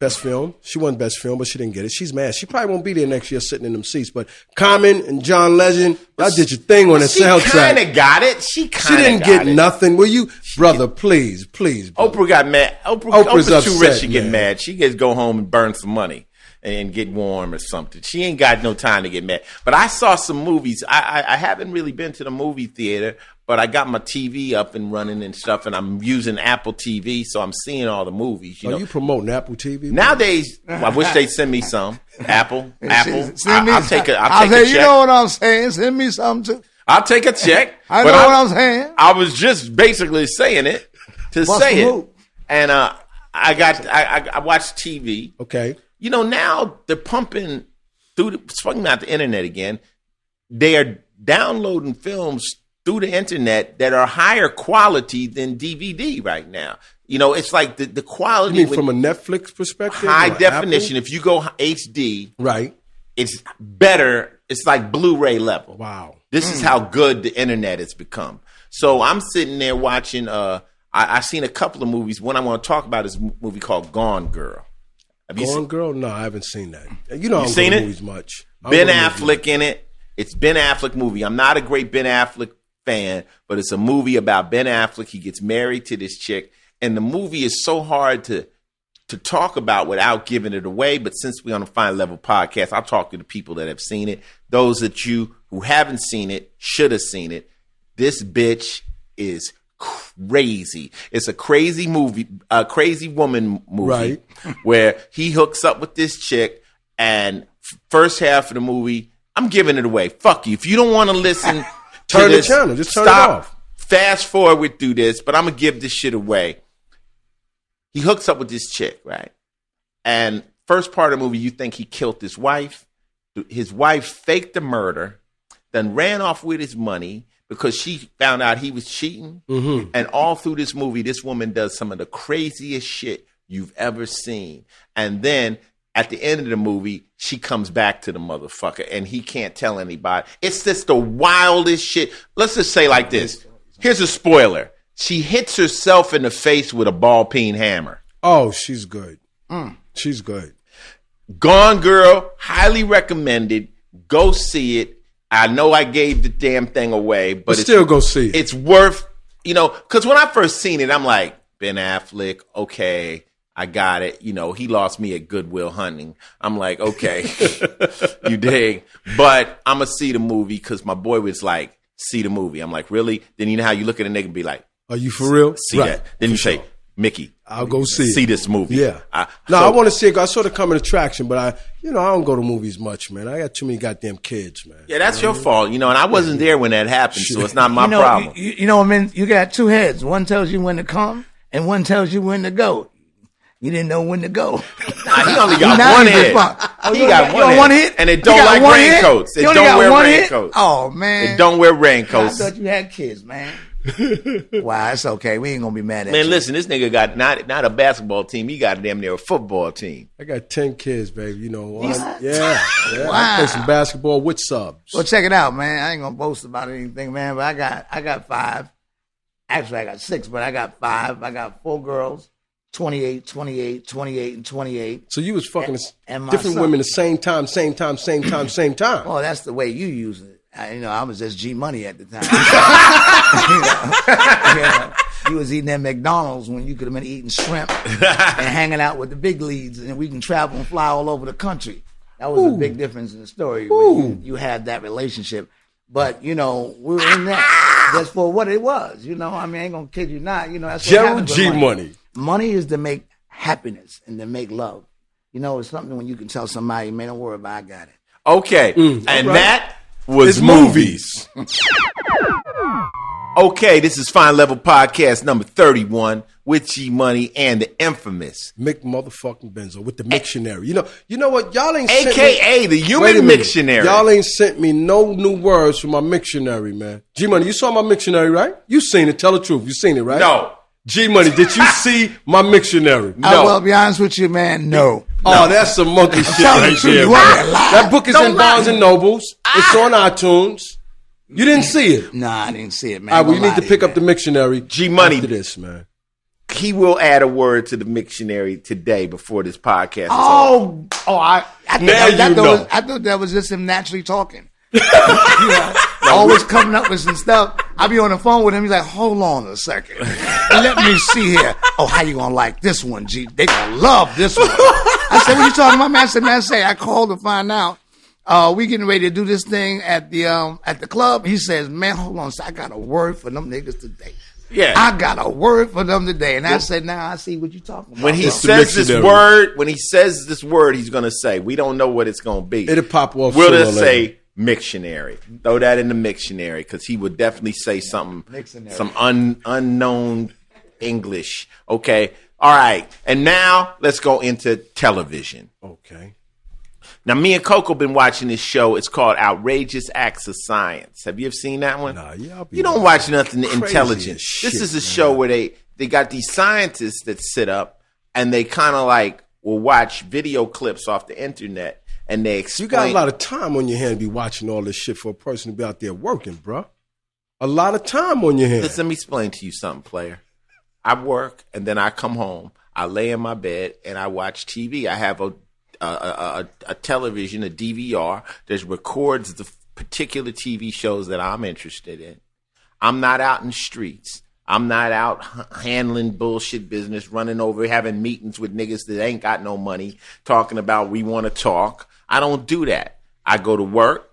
best film. She won best film, but she didn't get it. She's mad. She probably won't be there next year sitting in them seats. But Common and John Legend, y'all did your thing on the She soundtrack. kind of got it. She Didn't get nothing. Will you, brother? Please. Brother. Oprah got mad. Oprah's Oprah's too upset, rich to get man. mad. She gets go home and burn some money and get warm or something. She ain't got no time to get mad. But I saw some movies. I haven't really been to the movie theater, but I got my TV up and running and stuff, and I'm using Apple TV, so I'm seeing all the movies. You know, You promoting Apple TV? nowadays I wish they'd send me some Apple. Send me I'll take a I'll check. say, you know what I'm saying? Send me something too. I'll take a check. I but know what I'm saying. I was just basically saying it to Bust say the it, move. and I watched TV. Okay. You know, now they're pumping through speaking about the internet again. They are downloading films through the internet that are higher quality than DVD right now. You know, it's like the quality. You mean from a Netflix perspective? high or definition. Apple? If you go HD, Right. it's better. It's like Blu-ray level. Wow. This is how good the internet has become. So I'm sitting there watching. I've seen a couple of movies. One I want to talk about is a movie called Gone Girl. Have you Gone seen Girl? No, I haven't seen that. You know, I don't seen go to it? movies much. I Ben don't go to movies Affleck in it? It's Ben Affleck movie. I'm not a great Ben Affleck fan, but it's a movie about Ben Affleck. He gets married to this chick, and the movie is so hard to talk about without giving it away. But since we're on a Fine Level podcast, I'll talk to the people that have seen it. Those that you who haven't seen it should have seen it. This bitch is crazy. It's a crazy movie, a crazy woman movie, Right. where he hooks up with this chick, and first half of the movie, I'm giving it away. Fuck you. If you don't want to listen to Turn the this, channel. Just turn it stop, off. fast forward through this, but I'm going to give this shit away. He hooks up with this chick, right? And first part of the movie, you think he killed his wife. His wife faked the murder, then ran off with his money because she found out he was cheating. Mm-hmm. And all through this movie, this woman does some of the craziest shit you've ever seen. And then at the end of the movie, she comes back to the motherfucker, and he can't tell anybody. It's just the wildest shit. Let's just say like this. Here's a spoiler. She hits herself in the face with a ball-peen hammer. Oh, she's good. She's good. Gone Girl, highly recommended. Go see it. I know I gave the damn thing away, but it's, still go see it. It's worth, you know, because when I first seen it, I'm like, Ben Affleck, okay, I got it. You know, he lost me at Goodwill Hunting. I'm like, okay, you dig. But I'm going to see the movie because my boy was like, see the movie. I'm like, really? Then you know how you look at a nigga and be like, Are you for real? see Right. that. Then you For say, sure. Mickey, I'll go see it. see this movie. Yeah. So- I want to see it. I saw the coming attraction, but I don't go to movies much, man. I got too many goddamn kids, man. Yeah, that's your fault, you know, and I wasn't there when that happened, so it's not my You know, problem. You know, I mean, you got two heads. One tells you when to come, and one tells you when to go. You didn't know when to go. Nah, he only got Now one you hit. respond. Oh, He you got got one hit, and it You don't got like one hit? raincoats. It You only don't got wear one hit? raincoats. Oh man, It don't wear I raincoats. thought you had kids, man. Wow, it's okay. We ain't gonna be mad at you. Man, listen, this nigga got not a basketball team. He got damn near a football team. I got 10 kids, baby. You know, What? yeah. Wow. I play some basketball with subs. Well, check it out, man. I ain't gonna boast about anything, man, but I got 5. Actually, I got 6, but I got 5. I got 4 girls, 28, 28, 28, and 28. So you was fucking and my different son. women the same time. Oh, that's the way you use it. I was just G Money at the time. You was eating at McDonald's when you could have been eating shrimp and hanging out with the big leads, and we can travel and fly all over the country. That was a big difference in the story when you had that relationship. But, we were in that just for what it was. I ain't going to kid you not. That's what Gerald happens with G money. Money. Money is to make happiness and to make love. It's something when you can tell somebody, man, don't worry about it, I got it. Okay, and right. that was It's movies. Okay, this is Fine Level Podcast number 31 with G Money and the infamous Mick motherfucking Benzo with the Mictionary. You know what? Y'all ain't sent AKA me, the Wait Human a minute. Mictionary. Y'all ain't sent me no new words for my Mictionary, man. G Money, you saw my Mictionary, right? You seen it. Tell the truth. You seen it, right? No. G Money, did you see my Mictionary? I will be honest with you, man, no. Oh, that's some monkey shit Tell the right truth. there. You bro. want to lie? That book is Don't in lie. Barnes and Nobles. It's on iTunes. You didn't see it. Nah, I didn't see it, man. All right, well, you Don't need to lie pick you, up the Mictionary G Money. after this, man. He will add a word to the Mictionary today before this podcast is over. I thought Now you know. I thought that was just him naturally talking. Always coming up with some stuff. I be on the phone with him. He's like, hold on a second. Let me see here. Oh, how you gonna like this one, G? They gonna love this one. I said, what you talking about, man? I said, I called to find out. We getting ready to do this thing at the club. He says, man, hold on. So I got a word for them niggas today. Yeah. I got a word for them today. And I said, now I see what you talking about. When he It's the says this Mictionary. word, he's going to say, we don't know what it's going to be. It'll pop off We'll sooner or just later. say Mictionary. Throw that in the Mictionary because he would definitely say something, Mictionary. some unknown English. Okay. All right. And now let's go into television. Okay. Now, me and Coco been watching this show. It's called Outrageous Acts of Science. Have you ever seen that one? Nah, yeah, I'll be You don't watch nothing crazy intelligent. as shit, This is a man. show where they got these scientists that sit up and they kind of like will watch video clips off the internet and they explain. You got a lot of time on your hand to be watching all this shit for a person to be out there working, bro. A lot of time on your hand. Let me explain to you something, player. I work and then I come home. I lay in my bed and I watch TV. I have a television, a DVR that records the particular TV shows that I'm interested in. I'm not out in the streets. I'm not out handling bullshit business, running over, having meetings with niggas that ain't got no money, talking about we want to talk. I don't do that. I go to work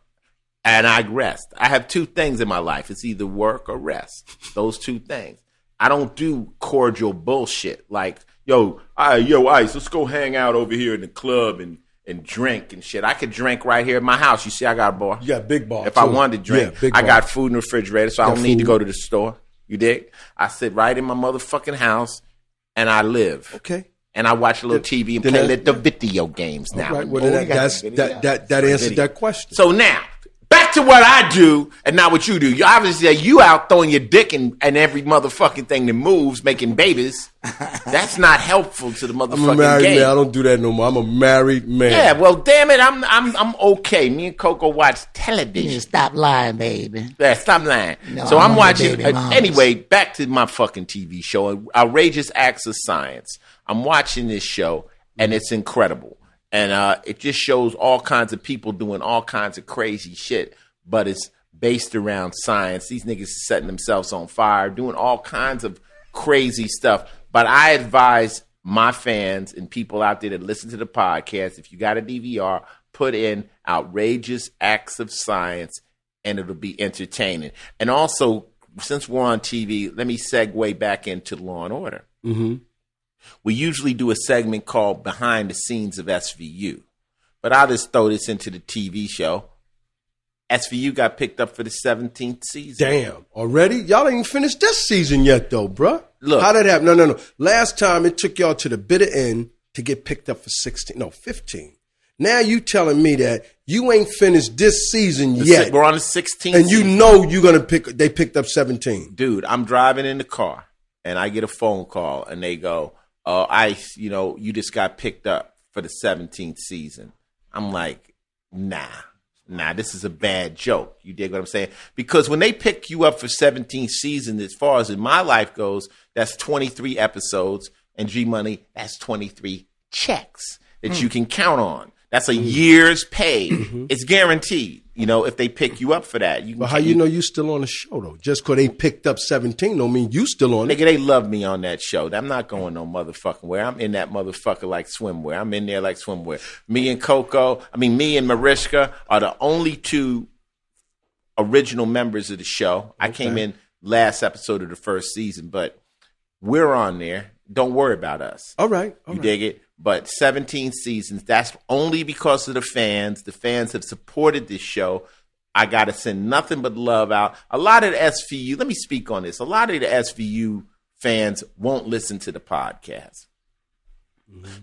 and I rest. I have 2 things in my life. It's either work or rest. Those 2 things. I don't do cordial bullshit like, yo, Ice, let's go hang out over here in the club and drink and shit. I could drink right here at my house. You see, I got a bar. You got big bar. If too. I wanted to drink, Yeah, big I bar. got food in the refrigerator, so I Got don't need to food. go to the store. You dig? I sit right in my motherfucking house and I live. Okay. And I watch a little TV and then play that- the video games now. All right. and Well, then. then that answered that question. So now, back to what I do and not what you do. You obviously you out throwing your dick and every motherfucking thing that moves, making babies. That's not helpful to the I'm a motherfucking married game. man. I don't do that no more. I'm a married man. Yeah, well, damn it, I'm okay. Me and Coco watch television. Stop lying, baby. Yeah, stop lying. No, So I'm I'm on watching. the baby mamas. Anyway, back to my fucking TV show, Outrageous Acts of Science. I'm watching this show, and it's incredible. And it just shows all kinds of people doing all kinds of crazy shit, but it's based around science. These niggas are setting themselves on fire, doing all kinds of crazy stuff. But I advise my fans and people out there that listen to the podcast, if you got a DVR, put in Outrageous Acts of Science, and it'll be entertaining. And also, since we're on TV, let me segue back into Law and Order. Mm-hmm. We usually do a segment called Behind the Scenes of SVU. But I'll just throw this into the TV show. SVU got picked up for the 17th season. Damn. Already? Y'all ain't finished this season yet, though, bruh. Look. How did that happen? No. Last time it took y'all to the bitter end to get picked up for 15. Now you telling me that you ain't finished this season yet. We're on the 16th and you season. know you're gonna they picked up 17. Dude, I'm driving in the car and I get a phone call and they go, Ice, you just got picked up for the 17th season. I'm like, nah, this is a bad joke. You dig what I'm saying? Because when they pick you up for 17th season, as far as in my life goes, that's 23 episodes, and G Money, that's 23 checks that you can count on. That's a year's pay. It's guaranteed. If they pick you up for that. But how you know you still on the show, though? Just because they picked up 17 don't mean you still on it. Nigga, they love me on that show. I'm not going no motherfucking where. I'm in that motherfucker like swimwear. I'm in there like swimwear. Me and Mariska are the only two original members of the show. I came in last episode of the first season, but we're on there. Don't worry about us. All right. You dig it? But 17 seasons, that's only because of the fans. The fans have supported this show. I got to send nothing but love out. A lot of the SVU, let me speak on this. A lot of the SVU fans won't listen to the podcast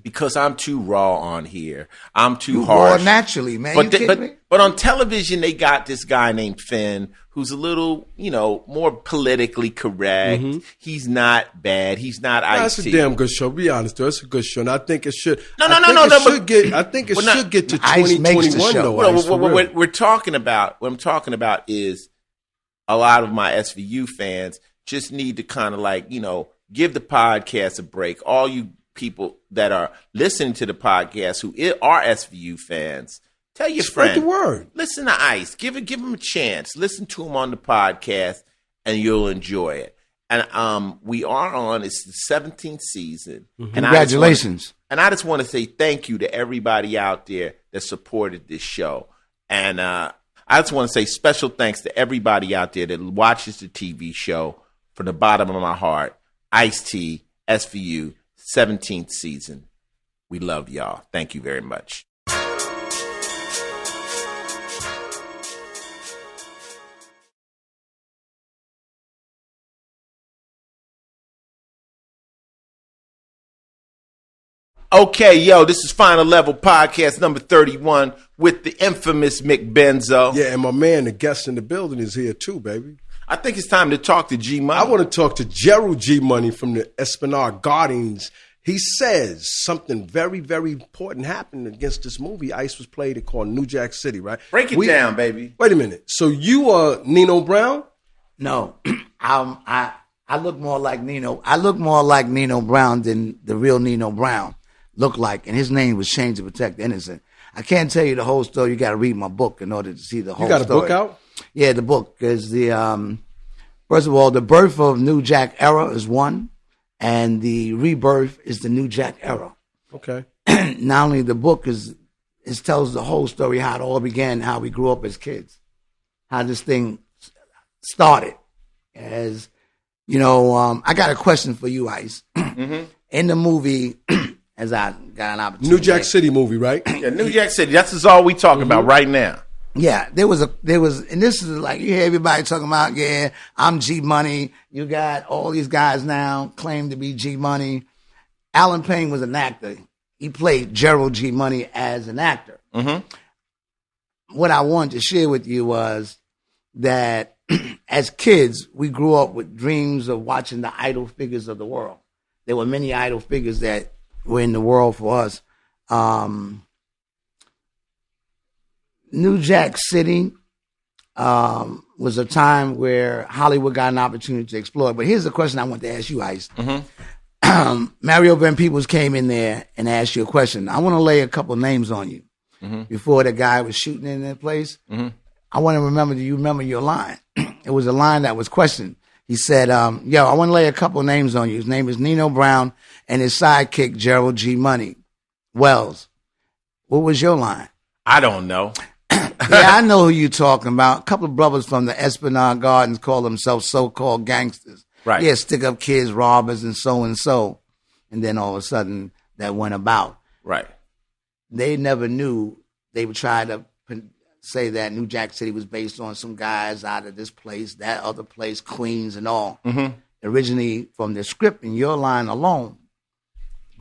because I'm too raw on here. I'm too harsh. Raw naturally, man. But on television, they got this guy named Finn who's a little, more politically correct. He's not bad. He's not Ice-T. That's a damn good show. Be honest, though. It's a good show, and I think it should. No. I think it should get to 2021 though. What I'm talking about is a lot of my SVU fans just need to kind of give the podcast a break. All you people that are listening to the podcast who are SVU fans, tell your friends. Spread the word. Listen to Ice. Give him a chance. Listen to him on the podcast, and you'll enjoy it. And we are on. It's the 17th season. And Congratulations. I just want to say thank you to everybody out there that supported this show. And I just want to say special thanks to everybody out there that watches the TV show from the bottom of my heart. Ice-T, SVU, 17th season. We love y'all. Thank you very much. Okay, this is Final Level Podcast number 31 with the infamous Mick Benzo. Yeah, and my man, the guest in the building, is here too, baby. I think it's time to talk to G Money. I want to talk to Gerald G Money from the Esplanade Gardens. He says something very, very important happened against this movie Ice was played. It called New Jack City, right? Break it down, baby. Wait a minute. So you are Nino Brown? No, I look more like Nino. I look more like Nino Brown than the real Nino Brown looked like, and his name was changed to protect the innocent. I can't tell you the whole story. You got to read my book in order to see the whole story. You got a book out? Yeah, the book is first of all, the birth of New Jack era is one, and the rebirth is the New Jack era. Okay. Not only the book tells the whole story, how it all began, how we grew up as kids, how this thing started. As I got a question for you, Ice. In the movie. As I got an opportunity. New Jack City movie, right? Yeah, New Jack City. That's all we talking about right now. Yeah, there was, and this is like, you hear everybody talking about, yeah, I'm G Money. You got all these guys now claim to be G Money. Alan Payne was an actor. He played Gerald G Money as an actor. What I wanted to share with you was that as kids, we grew up with dreams of watching the idol figures of the world. There were many idol figures that were in the world for us. New Jack City was a time where Hollywood got an opportunity to explore. But here's the question I want to ask you, Ice. Mario Van Peebles came in there and asked you a question. I want to lay a couple names on you. Before the guy was shooting in that place, I want to remember, do you remember your line? It was a line that was questioned. He said, I want to lay a couple names on you. His name is Nino Brown and his sidekick, Gerald G Money. Wells, what was your line? I don't know. Yeah, I know who you're talking about. A couple of brothers from the Esplanade Gardens call themselves so-called gangsters. Right. Yeah, stick up kids, robbers, and so. And then all of a sudden, that went about. Right. They never knew. They would try to say that New Jack City was based on some guys out of this place, that other place, Queens and all. Originally, from the script in your line alone,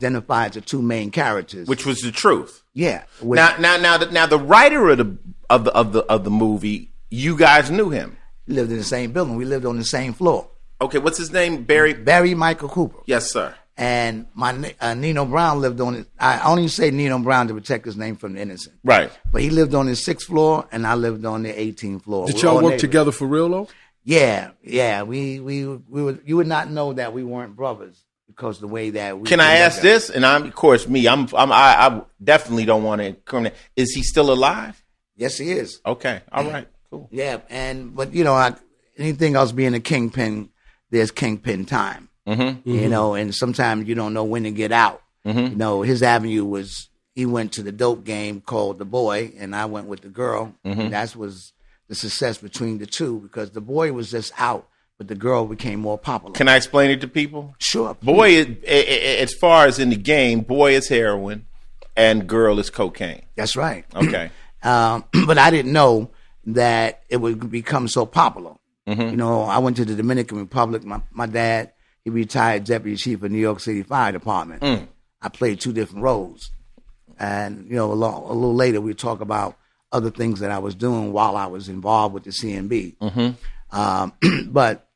identified the two main characters. Which was the truth. Yeah. Now, the writer of the movie, you guys knew him. Lived in the same building. We lived on the same floor. Okay, what's his name? Barry Michael Cooper. Yes, sir. And my Nino Brown lived on it. I only say Nino Brown to protect his name from the innocent. Right. But he lived on the 6th floor, and I lived on the 18th floor. Did y'all work together for real though? Yeah. We would. You would not know that we weren't brothers because the way that we. Can I ask this? And I definitely don't want to incriminate. Is he still alive? Yes, he is. Okay. All right. Cool. Yeah, but anything else being a kingpin, there's kingpin time. Mm-hmm. You know, and sometimes you don't know when to get out. Mm-hmm. You know, his avenue was he went to the dope game called The Boy, and I went with the girl. Mm-hmm. And that was the success between the two because The Boy was just out, but the girl became more popular. Can I explain it to people? Sure. Boy, as far as in the game, boy is heroin, and girl is cocaine. That's right. Okay. But I didn't know that it would become so popular. Mm-hmm. You know, I went to the Dominican Republic. My dad. He retired deputy chief of New York City Fire Department. I played 2 different roles. And, you know, a little later we talk about other things that I was doing while I was involved with the CNB. Mm-hmm. But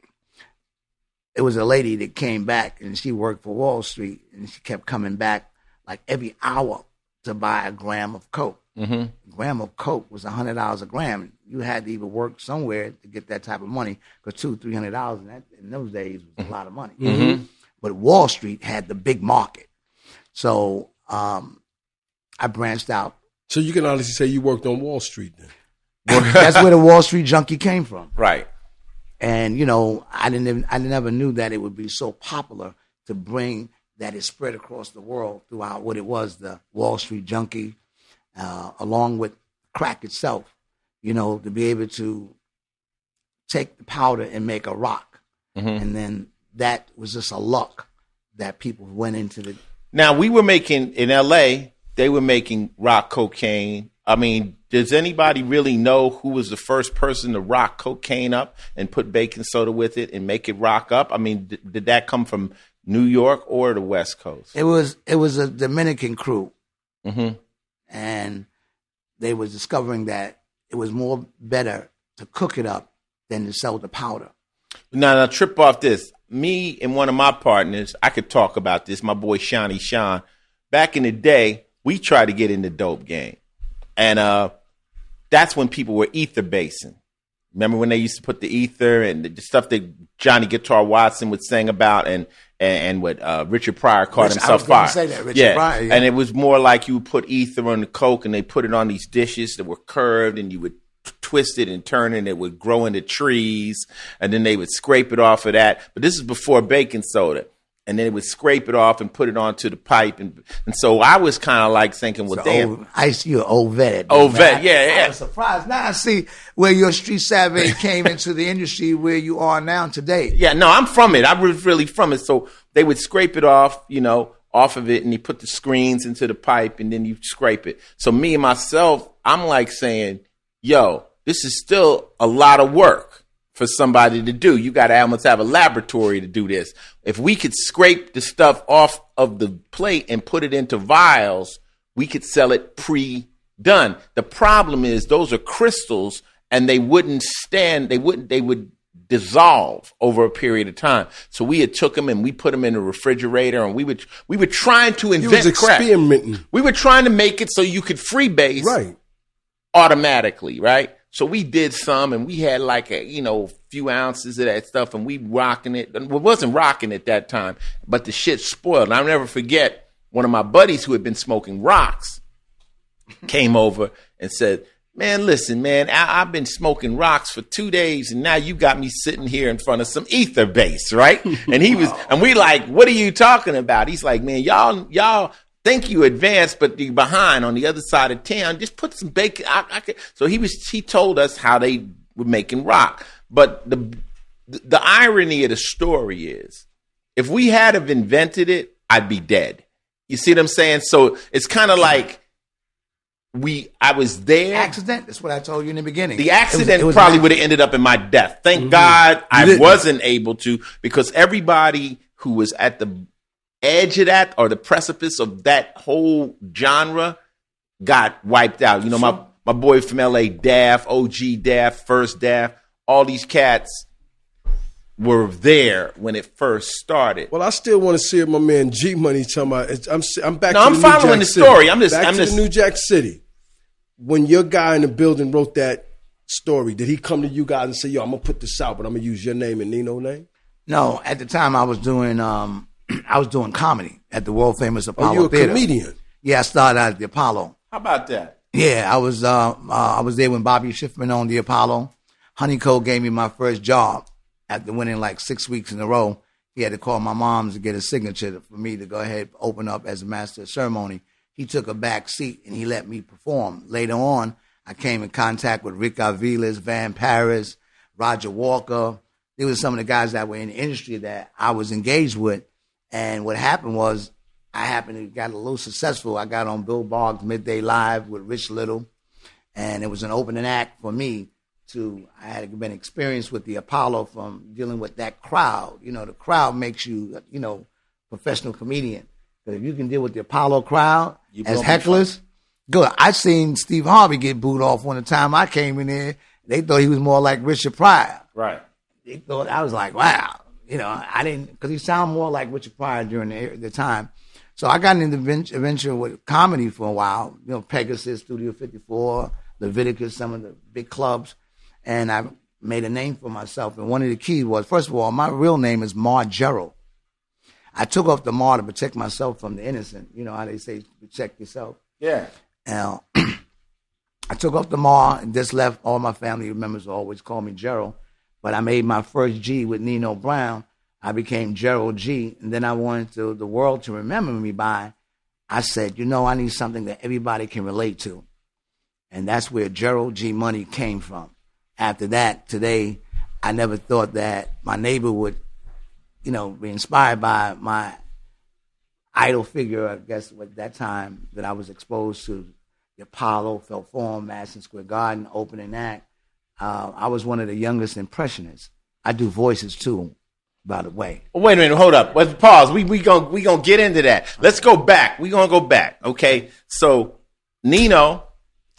it was a lady that came back and she worked for Wall Street and she kept coming back like every hour to buy a gram of coke. Mm-hmm. A gram of coke was $100 a gram. You had to even work somewhere to get that type of money because $200-300 in those days was a lot of money. Mm-hmm. But Wall Street had the big market, so I branched out. So you can honestly say you worked on Wall Street then. That's where the Wall Street junkie came from, Right. And you know, I never knew that it would be so popular to bring that it spread across the world throughout what it was, the Wall Street junkie, along with crack itself. You know, to be able to take the powder and make a rock. Mm-hmm. And then that was just a luck that people went into the... Now, we were making, in L.A., they were making rock cocaine. I mean, does anybody really know who was the first person to rock cocaine up and put baking soda with it and make it rock up? I mean, did that come from New York or the West Coast? It was a Dominican crew. Mm-hmm. And they was discovering that it was more better to cook it up than to sell the powder. Now, trip off this. Me and one of my partners, I could talk about this, my boy Shawn. Back in the day, we tried to get in the dope game. And that's when people were ether basing. Remember when they used to put the ether and the stuff that Johnny Guitar Watson would sing about and what Richard Pryor caught himself fire. Say that, Richard Pryor, yeah. And it was more like you would put ether on the coke and they put it on these dishes that were curved and you would twist it and turn it and it would grow into trees and then they would scrape it off of that. But this is before baking soda. And then it would scrape it off and put it onto the pipe. And so I was kind of like thinking, well, damn. You're old vet. Old vet, yeah. I was surprised. Now I see where your street savvy came into the industry where you are now today. Yeah, no, I'm from it. I was really from it. So they would scrape it off, you know, off of it. And you put the screens into the pipe and then you scrape it. So me and myself, I'm like saying, yo, this is still a lot of work for somebody to do. You got to almost have a laboratory to do this. If we could scrape the stuff off of the plate and put it into vials, we could sell it pre-done. The problem is those are crystals and they wouldn't stand, they would dissolve over a period of time. So we had took them and we put them in a refrigerator and we were trying to invent crack. Experimenting. We were trying to make it so you could freebase automatically, right? So we did some and we had like a few ounces of that stuff and we rocking it. It wasn't rocking at that time, but the shit spoiled. And I'll never forget one of my buddies who had been smoking rocks came over and said, man, listen, man, I've been smoking rocks for 2 days and now you got me sitting here in front of some ether base, right? And he was, and we like, what are you talking about? He's like, man, y'all think you advanced, but you're behind on the other side of town. Just put some bacon. So he told us how they were making rock. But the irony of the story is, if we had have invented it, I'd be dead. You see what I'm saying? So it's kind of like I was there. Accident. That's what I told you in the beginning. The accident probably would have ended up in my death. Thank God I wasn't able to, because everybody who was at the edge of that or the precipice of that whole genre got wiped out. You know, my boy from LA, Daft, OG Daft, First Daft, all these cats were there when it first started. Well, I still want to see my man G Money talking about. I'm back. No, to I'm the following New the Jack story. City. I'm just the New Jack City. When your guy in the building wrote that story, did he come to you guys and say, "Yo, I'm gonna put this out, but I'm gonna use your name and Nino's name"? No, at the time I was doing comedy at the world famous Apollo you a Theater. comedian? Yeah, I started out at the Apollo. How about that? Yeah, I was there when Bobby Schiffman owned the Apollo. Honeycomb gave me my first job after winning like 6 weeks in a row. He had to call my mom to get a signature for me to go ahead open up as a master of ceremony. He took a back seat and he let me perform. Later on, I came in contact with Rick Aviles, Van Paris, Roger Walker. They were some of the guys that were in the industry that I was engaged with. And what happened was I happened to get a little successful. I got on Bill Boggs' Midday Live with Rich Little. And it was an opening act for me I had been experienced with the Apollo from dealing with that crowd. You know, the crowd makes you, professional comedian. But if you can deal with the Apollo crowd as hecklers, good. I seen Steve Harvey get booed off one time I came in there. They thought he was more like Richard Pryor. Right. They thought, I was like, wow. I didn't, because he sounded more like Richard Pryor during the time. So I got into the adventure with comedy for a while. Pegasus, Studio 54, Leviticus, some of the big clubs. And I made a name for myself. And one of the keys was, first of all, my real name is Gerald. I took off the Mar to protect myself from the innocent. You know how they say, protect yourself. Yeah. And I took off the Mar and just left. All my family members always call me Gerald. But I made my first G with Nino Brown. I became Gerald G. And then I wanted the world to remember me by, I said, I need something that everybody can relate to. And that's where Gerald G Money came from. After that, today, I never thought that my neighbor would, be inspired by my idol figure, I guess, at that time that I was exposed to the Apollo, Felt Forum, Madison Square Garden, opening act. I was one of the youngest impressionists. I do voices too, by the way. Wait a minute, hold up. Let's pause. We gonna get into that. Let's go back. We gonna go back. Okay. So Nino,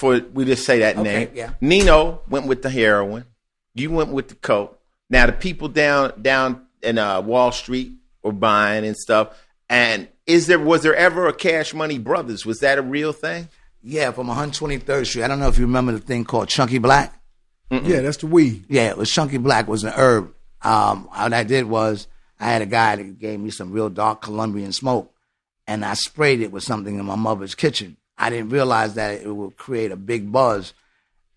we just say that name. Yeah. Nino went with the heroin. You went with the coke. Now the people down in Wall Street were buying and stuff. And was there ever a Cash Money Brothers? Was that a real thing? Yeah, from 123rd Street. I don't know if you remember the thing called Chunky Black. Mm-mm. Yeah, that's the weed. Yeah, it was Chunky Black was an herb. What I did was I had a guy that gave me some real dark Colombian smoke, and I sprayed it with something in my mother's kitchen. I didn't realize that it would create a big buzz.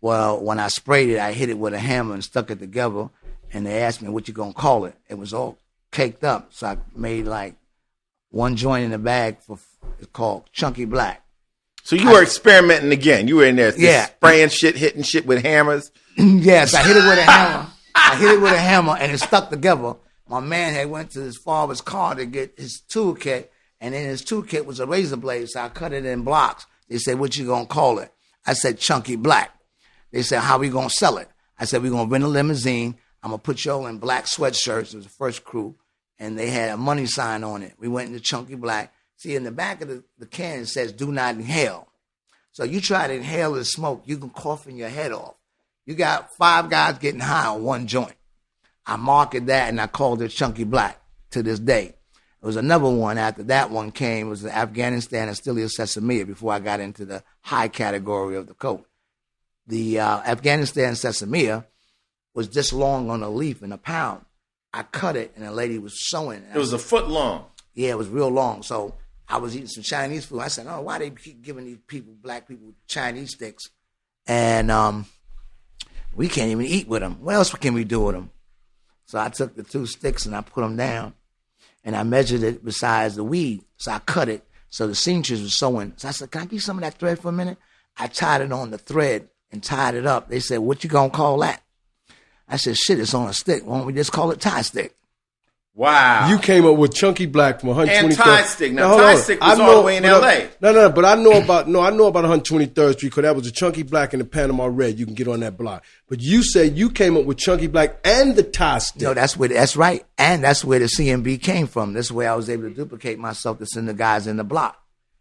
Well, when I sprayed it, I hit it with a hammer and stuck it together, and they asked me, what you gonna call it? It was all caked up, so I made like one joint in the bag it's called Chunky Black. So you were experimenting again. You were in there spraying shit, hitting shit with hammers. Yes, I hit it with a hammer. I hit it with a hammer, and it stuck together. My man had went to his father's car to get his toolkit, and in his toolkit was a razor blade, so I cut it in blocks. They said, what you gonna call it? I said, Chunky Black. They said, how we gonna sell it? I said, we gonna rent a limousine. I'm gonna put you all in black sweatshirts. It was the first crew, and they had a money sign on it. We went into Chunky Black. See, in the back of the can, it says, do not inhale. So you try to inhale the smoke, you can cough in your head off. You got 5 guys getting high on one joint. I marketed that, and I called it Chunky Black to this day. There was another one after that one came. It was the Afghanistan and Stilia Sesame before I got into the high category of the coke. The Afghanistan Sesame was this long on a leaf in a pound. I cut it, and a lady was sewing. It was a foot long. Yeah, it was real long. So I was eating some Chinese food. I said, oh, why they keep giving these people, black people, Chinese sticks? And we can't even eat with them. What else can we do with them? So I took the 2 sticks and I put them down, and I measured it besides the weed. So I cut it. So the seamstress was sewing. So I said, can I get some of that thread for a minute? I tied it on the thread and tied it up. They said, what you gonna call that? I said, shit, it's on a stick. Why don't we just call it tie stick? Wow. You came up with Chunky Black from 123rd. And Tie Stick. Now, Tie Stick was all the way in L.A. No, but I know about 123rd Street because that was a Chunky Black and the Panama Red. You can get on that block. But you said you came up with Chunky Black and the Tie Stick. No, that's right. And that's where the CMB came from. That's where I was able to duplicate myself to send the guys in the block.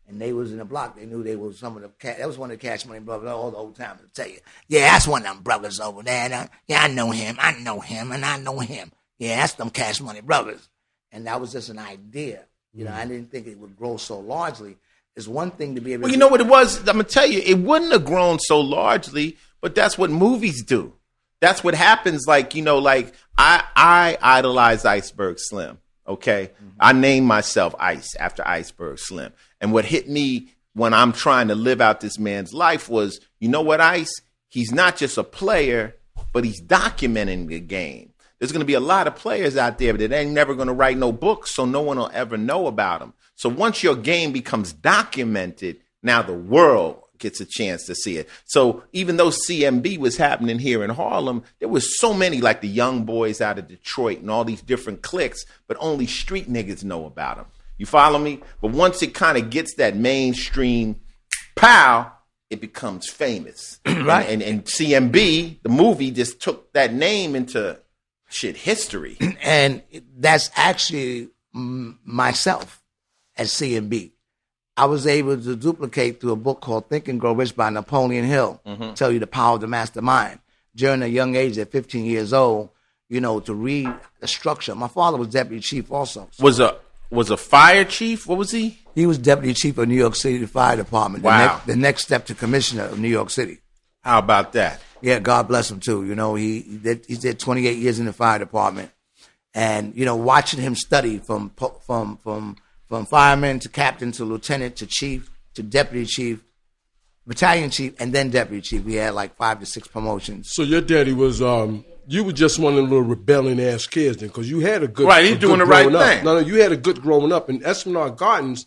And they was in the block. They knew they was some of the that was one of the Cash Money brothers all the old time to tell you. Yeah, that's one of them brothers over there. Yeah, I know him, and I know him. Yeah, that's them Cash Money brothers. And that was just an idea. You know, I didn't think it would grow so largely. It's one thing to be able to... Well, you know what it was? I'm going to tell you, it wouldn't have grown so largely, but that's what movies do. That's what happens. Like, you know, like I idolize Iceberg Slim, okay? Mm-hmm. I named myself Ice after Iceberg Slim. And what hit me when I'm trying to live out this man's life was, you know what, Ice? He's not just a player, but he's documenting the game. There's going to be a lot of players out there that ain't never going to write no books, so no one will ever know about them. So once your game becomes documented, now the world gets a chance to see it. So even though CMB was happening here in Harlem, there was so many like the young boys out of Detroit and all these different cliques, but only street niggas know about them. You follow me? But once it kind of gets that mainstream pow, it becomes famous. Right. And CMB, the movie, just took that name into... history. And that's actually myself at CMB. I was able to duplicate through a book called Think and Grow Rich by Napoleon Hill, tell you the power of the mastermind. During a young age at 15 years old, you know, to read the structure. My father was deputy chief also. So. Was a fire chief? What was he? He was deputy chief of New York City Fire Department. Wow. The next step to commissioner of New York City. How about that? Yeah, God bless him too. You know, he did 28 years in the fire department, and you know, watching him study from fireman to captain to lieutenant to chief to deputy chief, battalion chief, and then deputy chief. We had like 5 to 6 promotions. So your daddy was you were just one of them little rebelling ass kids then, because you had a good right. He's doing the right thing. No, you had a good growing up in Esplanade Gardens.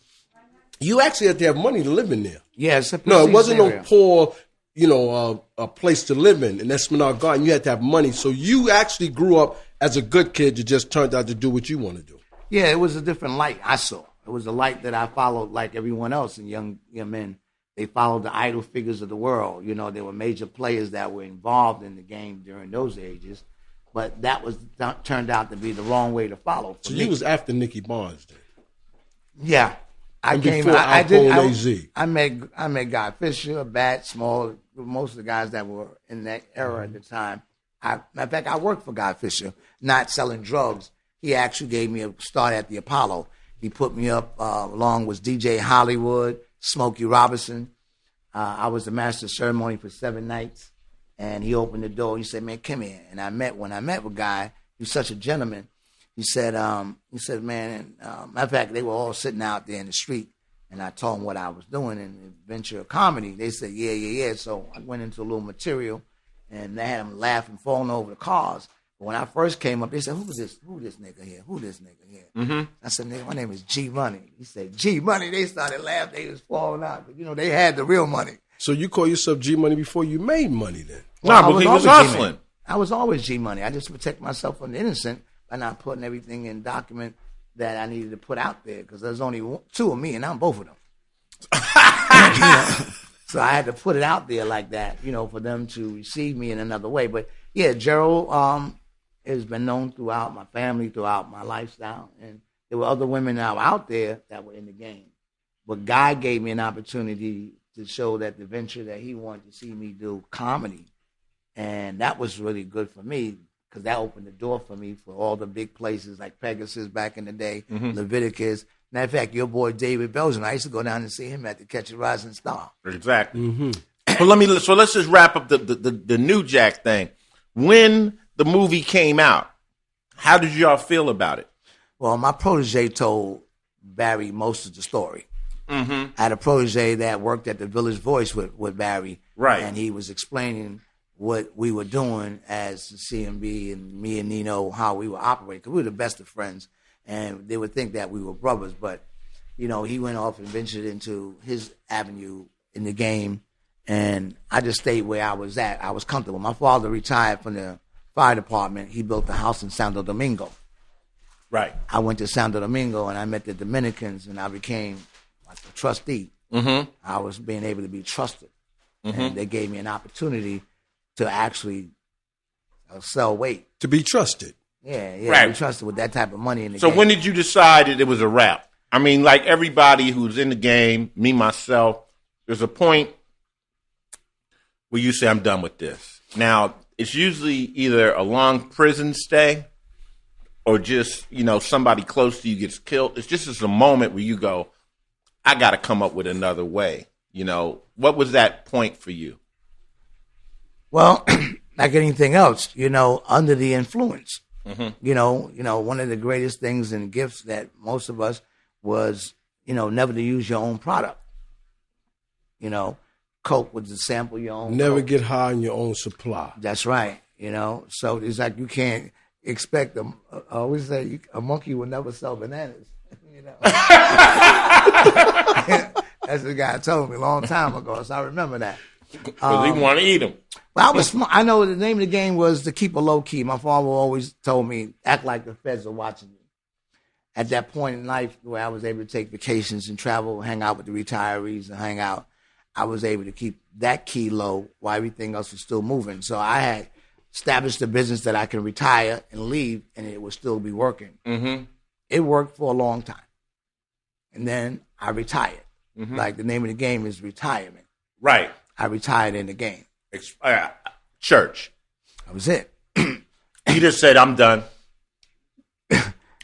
You actually had to have money to live in there. Yeah, no, it wasn't area. No poor. You know, a place to live in Esplanade Garden. You had to have money. So you actually grew up as a good kid. You just turned out to do what you want to do. Yeah, it was a different light I saw. It was a light that I followed like everyone else and young men. They followed the idol figures of the world. You know, there were major players that were involved in the game during those ages. But that was turned out to be the wrong way to follow. So you was after Nicky Barnes then? Yeah. I met Guy Fisher, Bat, Small, most of the guys that were in that era at the time. Matter of fact, I worked for Guy Fisher, not selling drugs. He actually gave me a start at the Apollo. He put me up along with DJ Hollywood, Smokey Robinson. I was the master of ceremony for 7 nights, and he opened the door. He said, "Man, come here." And when I met with Guy, he was such a gentleman. He said, man, matter of fact, they were all sitting out there in the street, and I told them what I was doing in the venture of comedy. They said, yeah. So I went into a little material, and they had them laughing, falling over the cars. But when I first came up, they said, who this nigga here? Mm-hmm. I said, nigga, my name is G Money. He said, G Money. They started laughing. They was falling out. But, you know, they had the real money. So you call yourself G Money before you made money then? Well, no, but he was hustling. I was always G Money. I just protect myself from the innocent by not putting everything in document that I needed to put out there, because there's only 2 of me, and I'm both of them. You know? So I had to put it out there like that, you know, for them to receive me in another way. But yeah, Gerald has been known throughout my family, throughout my lifestyle, and there were other women that were out there that were in the game. But Guy gave me an opportunity to show that the venture that he wanted to see me do, comedy, and that was really good for me, because that opened the door for me for all the big places like Pegasus back in the day, Leviticus. Matter of fact, your boy David Belgian, I used to go down and see him at the Catch a Rising Star. Exactly. Mm-hmm. So let's just wrap up the New Jack thing. When the movie came out, how did y'all feel about it? Well, my protege told Barry most of the story. Mm-hmm. I had a protege that worked at the Village Voice with Barry. Right. And he was explaining what we were doing as CMB, and me and Nino, how we were operating, because we were the best of friends, and they would think that we were brothers. But, you know, he went off and ventured into his avenue in the game, and I just stayed where I was at. I was comfortable. My father retired from the fire department. He built a house in Santo Domingo. Right. I went to Santo Domingo and I met the Dominicans and I became like a trustee. Mm-hmm. I was being able to be trusted. And they gave me an opportunity to actually sell weight. To be trusted. Yeah, Right. be trusted with that type of money in the So game. when did you decide that it was a wrap? I mean, like everybody who's in the game, me, myself, there's a point where you say, I'm done with this. Now, it's usually either a long prison stay or just, somebody close to you gets killed. It's just a moment where you go, I got to come up with another way. What was that point for you? Well, like anything else, under the influence. One of the greatest things and gifts that most of us was, never to use your own product. Coke was to sample your own. Never Coke. get high on your own supply. That's right. So it's like you can't expect I always say a monkey will never sell bananas. That's the guy told me a long time ago, so I remember that. Because he want to eat them. Well, I was smart. I know the name of the game was to keep a low key. My father always told me, act like the feds are watching you. At that point in life where I was able to take vacations and travel, hang out with the retirees and hang out, I was able to keep that key low while everything else was still moving. So I had established a business that I can retire and leave and it would still be working. Mm-hmm. It worked for a long time. And then I retired. Mm-hmm. Like the name of the game is retirement. Right. I retired in the game. Church. That was it. You just said, I'm done.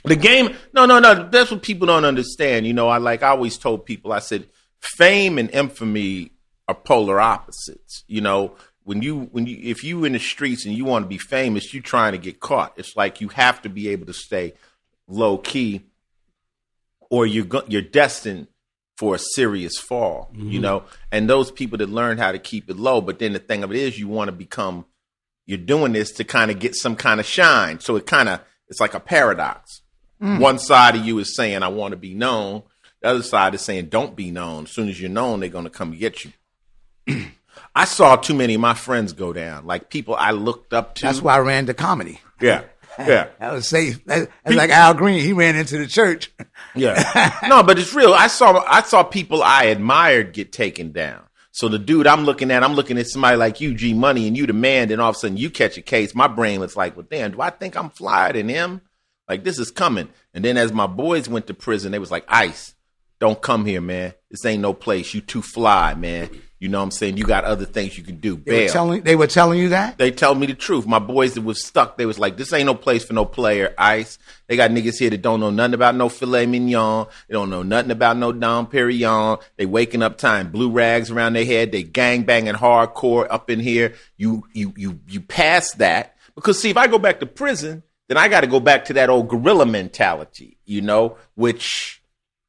The game, no. That's what people don't understand. I always told people, I said, fame and infamy are polar opposites. If you in the streets and you want to be famous, you trying to get caught. It's like you have to be able to stay low key, or you're destined for a serious fall. And those people that learn how to keep it low. But then the thing of it is, you're doing this to kind of get some kind of shine. So it's like a paradox. One side of you is saying, I want to be known. The other side is saying, don't be known. As soon as you're known, they're going to come get you. I saw too many of my friends go down, like people I looked up to. That's why I ran to comedy. Yeah. That was safe. That's like Al Green. He ran into the church. Yeah. No, but it's real. I saw people I admired get taken down. So the dude I'm looking at somebody like you, G Money, and you the man, then all of a sudden you catch a case. My brain was like, well, damn, do I think I'm flyer than him? Like, this is coming. And then as my boys went to prison, they was like, Ice, don't come here, man. This ain't no place. You too fly, man. You know what I'm saying? You got other things you can do. They were telling you that? They tell me the truth. My boys that was stuck, they was like, this ain't no place for no player, Ice. They got niggas here that don't know nothing about no filet mignon. They don't know nothing about no Dom Perignon. They waking up tying blue rags around their head. They gang banging hardcore up in here. You pass that. Because see, if I go back to prison, then I got to go back to that old gorilla mentality, which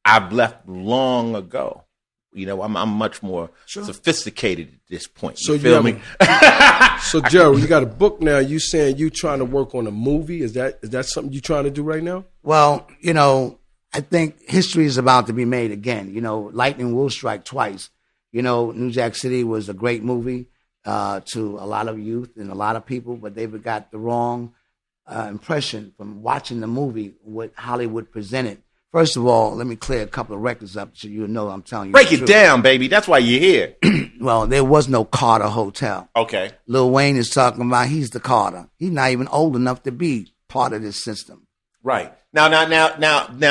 I've left long ago. I'm much more sophisticated at this point. You feel me? So, Gerald, you got a book now. You saying you trying to work on a movie? Is that something you trying to do right now? Well, I think history is about to be made again. Lightning will strike twice. New Jack City was a great movie to a lot of youth and a lot of people, but they've got the wrong impression from watching the movie, what Hollywood presented. First of all, let me clear a couple of records up so you know I'm telling you. Break it down, baby. That's why you're here. Well, there was no Carter Hotel. Okay. Lil Wayne is talking about he's the Carter. He's not even old enough to be part of this system. Right. Now,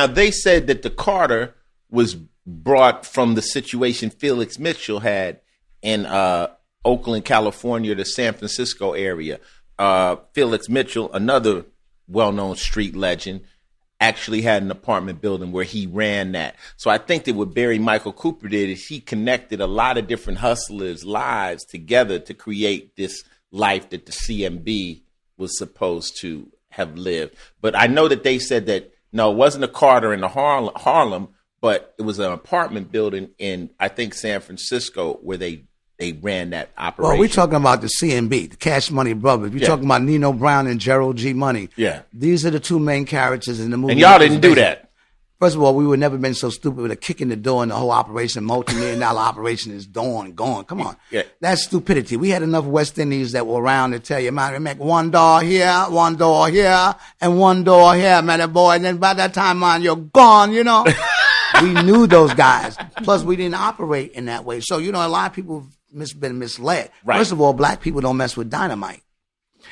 they said that the Carter was brought from the situation Felix Mitchell had in Oakland, California, the San Francisco area. Felix Mitchell, another well-known street legend, actually had an apartment building where he ran that. So I think that what Barry Michael Cooper did is he connected a lot of different hustlers' lives together to create this life that the CMB was supposed to have lived. But I know that they said that, no, it wasn't a Carter in the Harlem, but it was an apartment building in, I think, San Francisco where they ran that operation. Well, we're talking about the CMB, the Cash Money Brothers. We're talking about Nino Brown and Gerald G Money. Yeah. These are the two main characters in the movie. And y'all didn't do that. First of all, we would never been so stupid with a kick in the door and the whole operation, multi-million-dollar operation is gone. Come on. Yeah. That's stupidity. We had enough West Indies that were around to tell you, man, we make one door here, one door here, and one door here, man, boy. And then by that time, man, you're gone, you know. We knew those guys. Plus, we didn't operate in that way. So, you know, a lot of people have been misled. Right. First of all, black people don't mess with dynamite.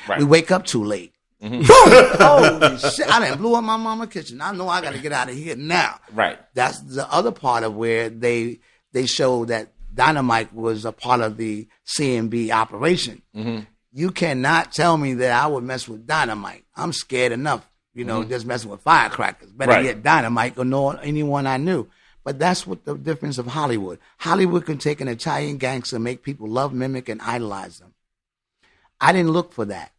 Right. We wake up too late. Boom! Holy shit! I done blew up my mama's kitchen. I know I got to get out of here now. Right. That's the other part of where they show that dynamite was a part of the CMB operation. You cannot tell me that I would mess with dynamite. I'm scared enough, you know, just messing with firecrackers. Better get dynamite or know anyone I knew. But that's what the difference of Hollywood. Hollywood can take an Italian gangster, make people love, mimic, and idolize them. I didn't look for that.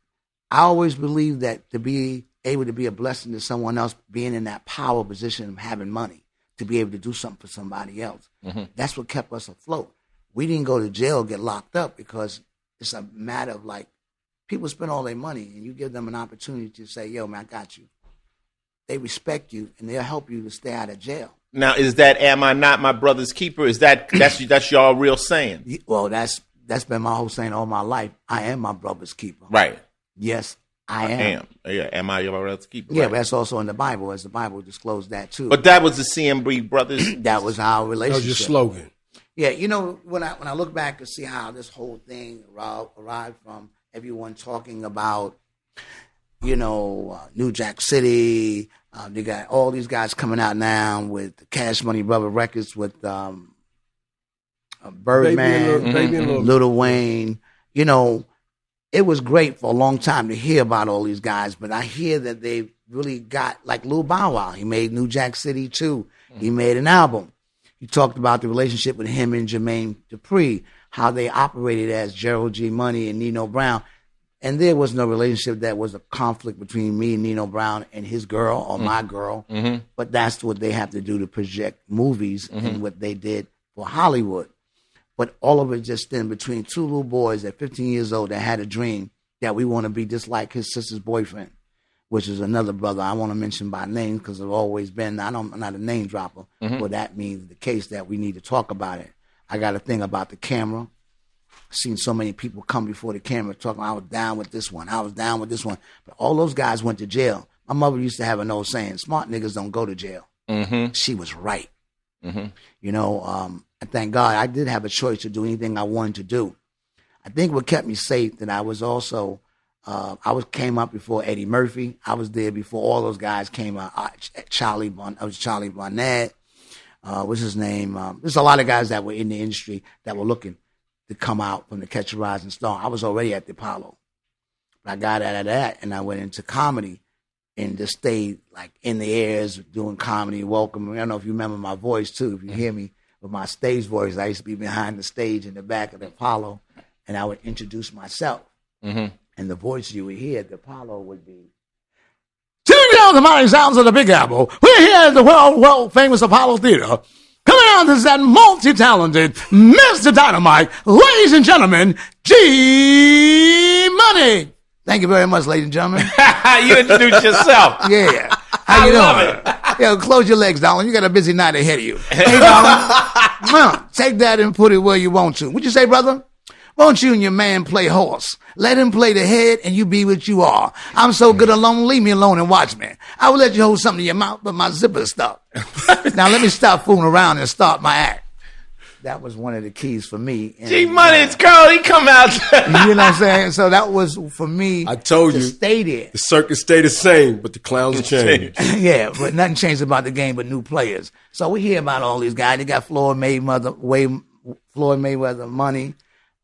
I always believed that to be able to be a blessing to someone else, being in that power position of having money, to be able to do something for somebody else, that's what kept us afloat. We didn't go to jail, get locked up, because it's a matter of like, people spend all their money and you give them an opportunity to say, yo, man, I got you. They respect you and they'll help you to stay out of jail. Now, is that "Am I not my brother's keeper"? Is that's y'all real saying? Well, that's been my whole saying all my life. I am my brother's keeper. Right. Yes, I am. Yeah, am I your brother's keeper? Yeah, Right. but that's also in the Bible, as the Bible disclosed that too. But that was the CMB brothers. That was our That relationship. was your slogan. Yeah, you know, when I look back and see how this whole thing arrived from everyone talking about, you know, New Jack City. They got all these guys coming out now with the Cash Money Brother Records with Birdman, Lil Wayne. You know, it was great for a long time to hear about all these guys, but I hear that they really got, like Lil Bow Wow. He made New Jack City too. He made an album. He talked about the relationship with him and Jermaine Dupri, how they operated as Gerald G Money and Nino Brown. And there was no relationship that was a conflict between me and Nino Brown and his girl or my girl. But that's what they have to do to project movies and what they did for Hollywood. But all of it just stemmed between two little boys at 15 years old that had a dream that we want to be just like his sister's boyfriend, which is another brother I want to mention by name because I've always been, I'm not a name dropper, but that means the case that we need to talk about it. I got a thing about the camera. I've seen so many people come before the camera talking, I was down with this one, I was down with this one. But all those guys went to jail. My mother used to have an old saying, smart niggas don't go to jail. She was right. You know, and thank God I did have a choice to do anything I wanted to do. I think what kept me safe that I was also, came up before Eddie Murphy. I was there before all those guys came out. Charlie Barnett. What's his name? There's a lot of guys that were in the industry that were looking to come out from the Catch a Rising Star. I was already at the Apollo. But I got out of that and I went into comedy and just stayed like in the airs doing comedy, welcome. I don't know if you remember my voice too. If you hear me with my stage voice, I used to be behind the stage in the back of the Apollo and I would introduce myself. And the voice you would hear at the Apollo would be, "Tuning down the mighty sounds of the Big Apple. We're here at the world famous Apollo Theater. Coming out is that multi-talented Mr. Dynamite, ladies and gentlemen, G Money." Thank you very much, ladies and gentlemen. You introduced yourself. Yeah. How you doing? Yeah, close your legs, darling. You got a busy night ahead of you. Hey, darling. Take that and put it where you want to. What'd you say, brother? Won't you and your man play horse? Let him play the head and you be what you are. I'm so good alone, leave me alone and watch me. I will let you hold something in your mouth, but my zipper is stuck. Now let me stop fooling around and start my act. That was one of the keys for me. G Money's girl, he come out. You know what I'm saying? So that was for me. I told you. Stay there. The circus stay the same, but the clowns change. Yeah, but nothing changed about the game but new players. So we hear about all these guys. They got Floyd Mayweather money.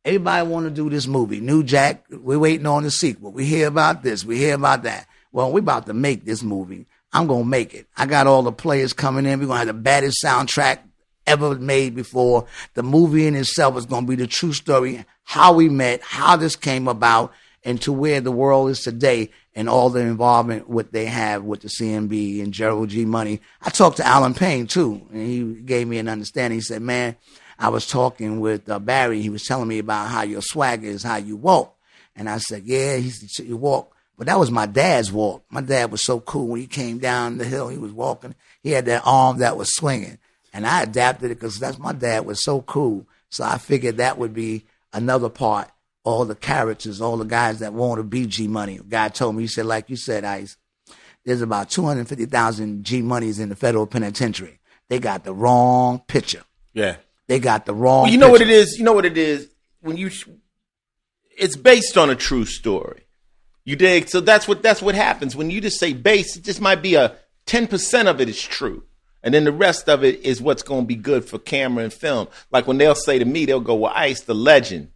Everybody want to do this movie. New Jack, we're waiting on the sequel. We hear about this. We hear about that. Well, we're about to make this movie. I'm going to make it. I got all the players coming in. We're going to have the baddest soundtrack ever made before. The movie in itself is going to be the true story, how we met, how this came about, and to where the world is today and all the involvement what they have with the CMB and Gerald G Money. I talked to Alan Payne, too, and he gave me an understanding. He said, man, I was talking with Barry. He was telling me about how your swag is, how you walk. And I said, yeah, he said, you walk But that was my dad's walk. My dad was so cool when he came down the hill. He was walking. He had that arm that was swinging. And I adapted it because my dad was so cool. So I figured that would be another part. All the characters, all the guys that want to be G Money. A guy told me, he said, like you said, Ice, there's about 250,000 G Moneys in the federal penitentiary. They got the wrong picture. Yeah. They got the wrong Well, you know what it is? You know what it is? It's based on a true story. You dig? So that's what happens. When you just say base, it just might be 10% of it is true. And then the rest of it is what's going to be good for camera and film. Like when they'll say to me, they'll go, well, Ice, the legend.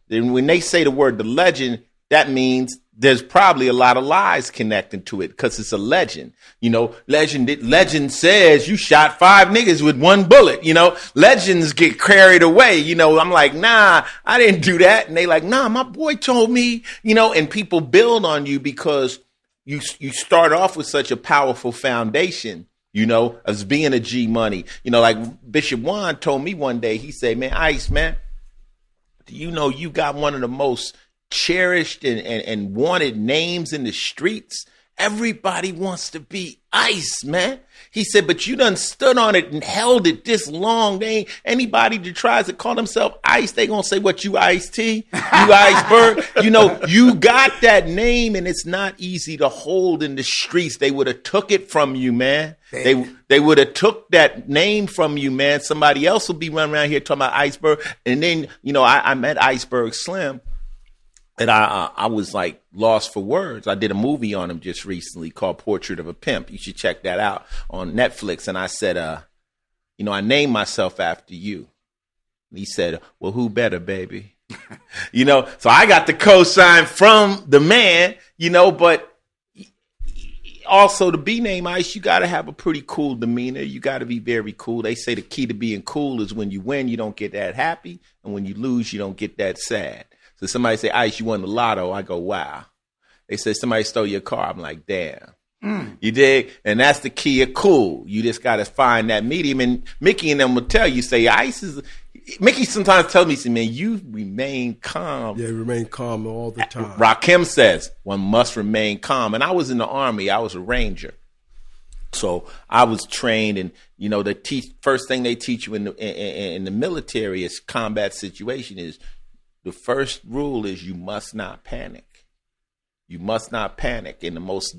Then when they say the word the legend, that means there's probably a lot of lies connected to it because it's a legend. You know, legend says you shot 5 niggas with 1 bullet. You know, legends get carried away. You know, I'm like, nah, I didn't do that. And they like, nah, my boy told me, you know, and people build on you because you start off with such a powerful foundation, you know, as being a G Money. You know, like Bishop Juan told me one day, he said, man, Ice, man, you know, you got one of the most cherished and wanted names in the streets. Everybody wants to be Ice, man. He said, but you done stood on it and held it this long. They ain't anybody that tries to call themselves Ice, they gonna say, what, you Ice-T? You Iceberg? You know, you got that name and it's not easy to hold in the streets. They would have took it from you, man. They would have took that name from you, man. Somebody else will be running around here talking about Iceberg. And then, you know, I met Iceberg Slim. And I was like lost for words. I did a movie on him just recently called Portrait of a Pimp. You should check that out on Netflix. And I said, you know, I named myself after you. And he said, well, who better, baby? You know, so I got the cosign from the man, you know, but also to be named Ice, you got to have a pretty cool demeanor. You got to be very cool. They say the key to being cool is when you win, you don't get that happy. And when you lose, you don't get that sad. So somebody say, Ice, you won the lotto. I go, wow. They say, somebody stole your car. I'm like, damn. You dig? And that's the key of cool. You just got to find that medium. And Mickey and them will tell you, say, Ice is... Mickey sometimes tells me, say, man, you remain calm. Yeah, remain calm all the time. Rakim says, one must remain calm. And I was in the Army. I was a Ranger. So I was trained, and, you know, the first thing they teach you in the military is combat situation is, the first rule is you must not panic. You must not panic. In the most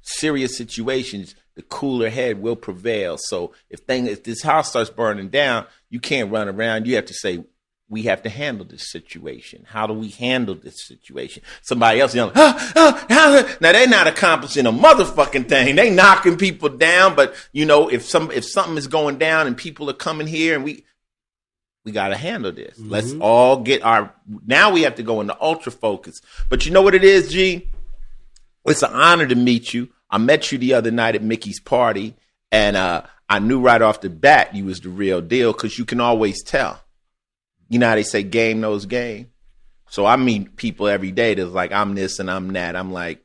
serious situations, the cooler head will prevail. So if this house starts burning down, you can't run around. You have to say, we have to handle this situation. How do we handle this situation? Somebody else yelling, now they're not accomplishing a motherfucking thing. They knocking people down. But, you know, if something is going down and people are coming here and we got to handle this. Mm-hmm. Let's all get now we have to go into ultra focus. But you know what it is, G? It's an honor to meet you. I met you the other night at Mickey's party, and I knew right off the bat you was the real deal because you can always tell. You know how they say game knows game? So I meet people every day that's like, I'm this and I'm that. I'm like,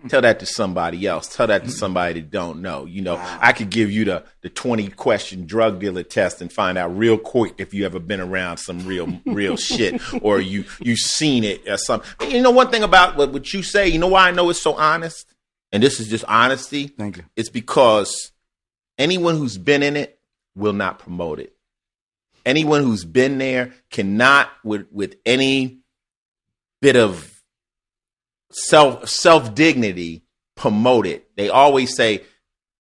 tell that to somebody else. Tell that to somebody that don't know. You know, I could give you the 20-question drug dealer test and find out real quick if you ever been around some real shit or you seen it or something. But you know, one thing about what you say, you know why I know it's so honest? And this is just honesty. Thank you. It's because anyone who's been in it will not promote it. Anyone who's been there cannot, with any bit of self-dignity, promote it. They always say,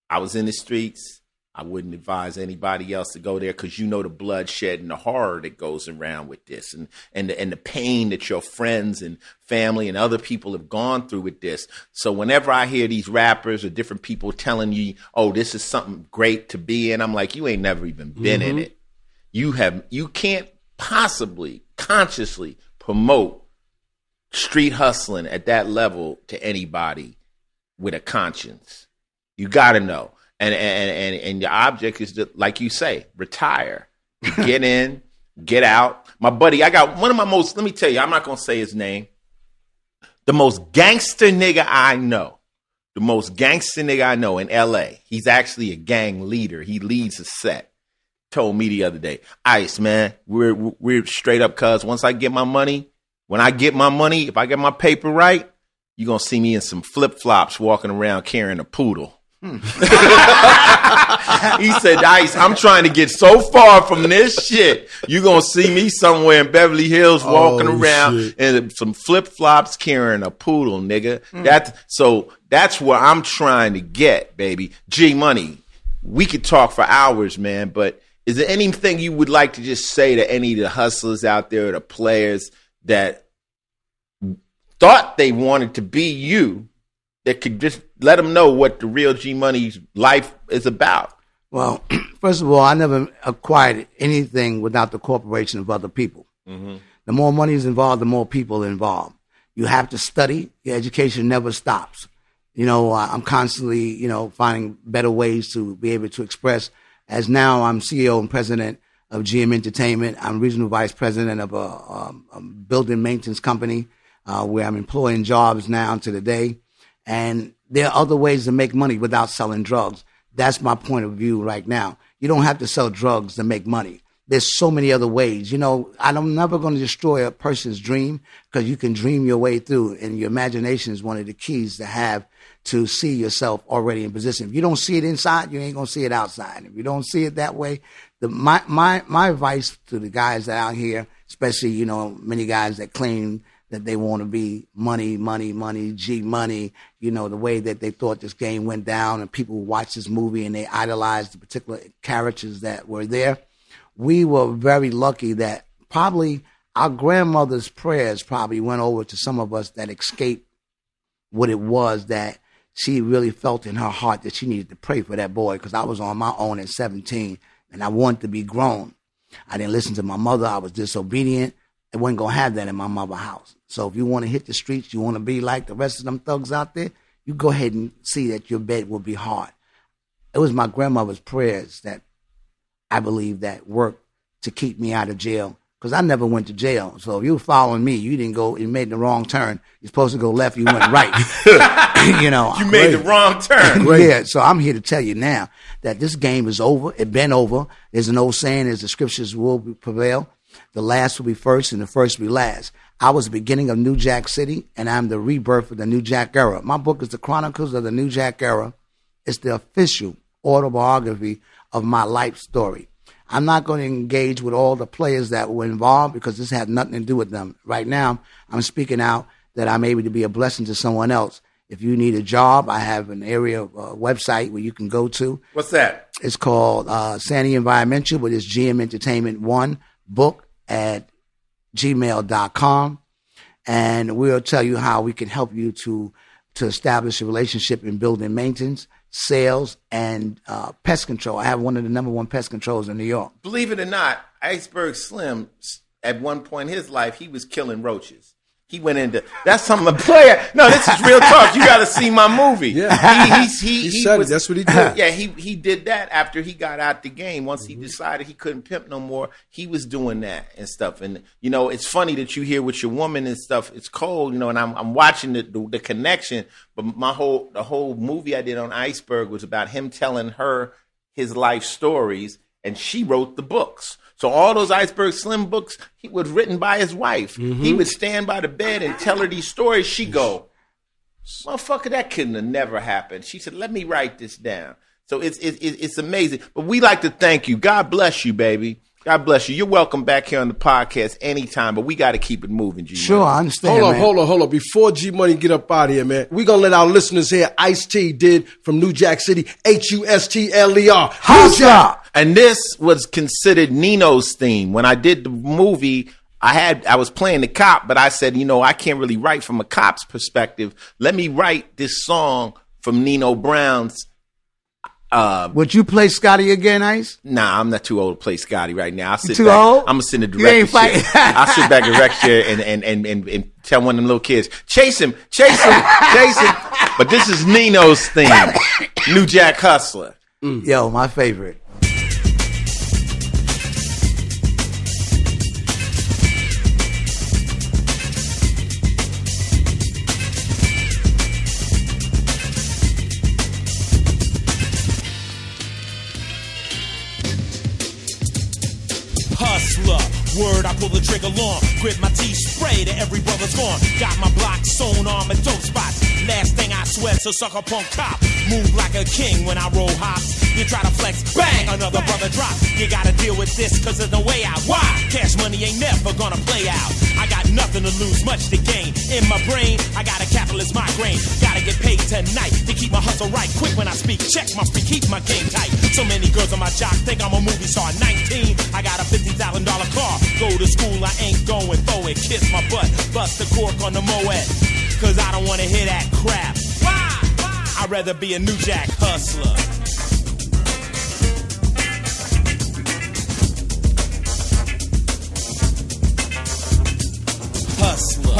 I was in the streets. I wouldn't advise anybody else to go there because you know the bloodshed and the horror that goes around with this and the pain that your friends and family and other people have gone through with this. So whenever I hear these rappers or different people telling you, oh, this is something great to be in, I'm like, you ain't never even been in it. You can't possibly consciously promote street hustling at that level to anybody with a conscience. You got to know. And your object is to, like you say, retire. Get in, get out. My buddy, I got one of my most, let me tell you, I'm not going to say his name. The most gangster nigga I know. The most gangster nigga I know in L.A. He's actually a gang leader. He leads a set. Told me the other day, Ice, man, we're straight up, cuz once I get my money, when I get my money, if I get my paper right, you're going to see me in some flip-flops walking around carrying a poodle. He said, Ice, I'm trying to get so far from this shit. You're going to see me somewhere in Beverly Hills walking around in some flip-flops carrying a poodle, nigga. That's where I'm trying to get, baby. G Money, we could talk for hours, man, but is there anything you would like to just say to any of the hustlers out there, the players that thought they wanted to be you, that could just let them know what the real G Money's life is about? Well, first of all, I never acquired anything without the cooperation of other people. Mm-hmm. The more money is involved, the more people involved. You have to study. Your education never stops. I'm constantly, finding better ways to be able to express. As now I'm CEO and president of GM Entertainment. I'm regional vice president of a building maintenance company where I'm employing jobs now to the day. And there are other ways to make money without selling drugs. That's my point of view right now. You don't have to sell drugs to make money. There's so many other ways. I'm never going to destroy a person's dream, because you can dream your way through, and your imagination is one of the keys to have to see yourself already in position. If you don't see it inside, you ain't going to see it outside. If you don't see it that way, my advice to the guys that out here, especially, many guys that claim that they want to be money, G Money, the way that they thought this game went down, and people watch this movie and they idolize the particular characters that were there. We were very lucky that probably our grandmother's prayers probably went over to some of us that escaped what it was that she really felt in her heart that she needed to pray for that boy, because I was on my own at 17 and I wanted to be grown. I didn't listen to my mother. I was disobedient. I wasn't going to have that in my mother's house. So if you want to hit the streets, you want to be like the rest of them thugs out there, you go ahead and see that your bed will be hard. It was my grandmother's prayers that I believe that worked to keep me out of jail, because I never went to jail. So if you were following me, you didn't go, you made the wrong turn. You're supposed to go left, you went right. You made the wrong turn. Yeah, so I'm here to tell you now that this game is over. It's been over. There's an old saying, as the scriptures will prevail, the last will be first and the first will be last. I was the beginning of New Jack City, and I'm the rebirth of the New Jack era. My book is The Chronicles of the New Jack Era. It's the official autobiography of my life story. I'm not going to engage with all the players that were involved, because this had nothing to do with them. Right now, I'm speaking out that I'm able to be a blessing to someone else. If you need a job, I have an area website where you can go to. What's that? It's called Sandy Environmental, but it's GM Entertainment 1 book at gmail.com. And we'll tell you how we can help you to establish a relationship in building maintenance, sales, and pest control. I have one of the number one pest controls in New York. Believe it or not, Iceberg Slim, at one point in his life, he was killing roaches. He went into, that's something a player. No, this is real talk. You got to see my movie. Yeah. He said it. That's what he did. Yeah, he did that after he got out the game. Once he decided he couldn't pimp no more, he was doing that and stuff. And, it's funny that you hear with your woman and stuff. It's cold, and I'm watching the connection. But the whole movie I did on Iceberg was about him telling her his life stories, and she wrote the books. So all those Iceberg Slim books, he was written by his wife. Mm-hmm. He would stand by the bed and tell her these stories. She'd go, motherfucker, that couldn't have never happened. She said, let me write this down. So it's amazing. But we like to thank you. God bless you, baby. God bless you. You're welcome back here on the podcast anytime, but we got to keep it moving, G Money. Sure, I understand, Hold on. Before G Money get up out of here, man, we're going to let our listeners hear Ice-T did from New Jack City, Hustler. Hustler. And this was considered Nino's theme. When I did the movie, I was playing the cop, but I said, I can't really write from a cop's perspective. Let me write this song from Nino Brown's. Would you play Scotty again, Ice? Nah, I'm not too old to play Scotty right now. I'll sit too back. Old? I'm gonna sit in the director's chair. I'll sit back in the director's chair and tell one of them little kids, chase him. But this is Nino's theme, New Jack Hustler. Yo, my favorite. Word, I pull the trigger long. Grip my teeth, spray to every brother's gone. Got my block sewn on my dope spots. Last thing I sweat, so sucker punk cop. Move like a king when I roll hops. You try to flex, bang, another brother drop. You gotta deal with this, cause there's no way out. Why? Cash money ain't never gonna play out. I got nothing to lose, much to gain. In my brain, I got a capitalist migraine. Gotta get paid tonight to keep my hustle right. Quick when I speak, check my speak, keep my game tight. So many girls on my jock think I'm a movie star. 19, I got a $50,000 car. Go to school, I ain't going for it. Kiss my butt, bust the cork on the Moet. Cause I don't wanna hear that crap. Why? I'd rather be a New Jack hustler. Hustler.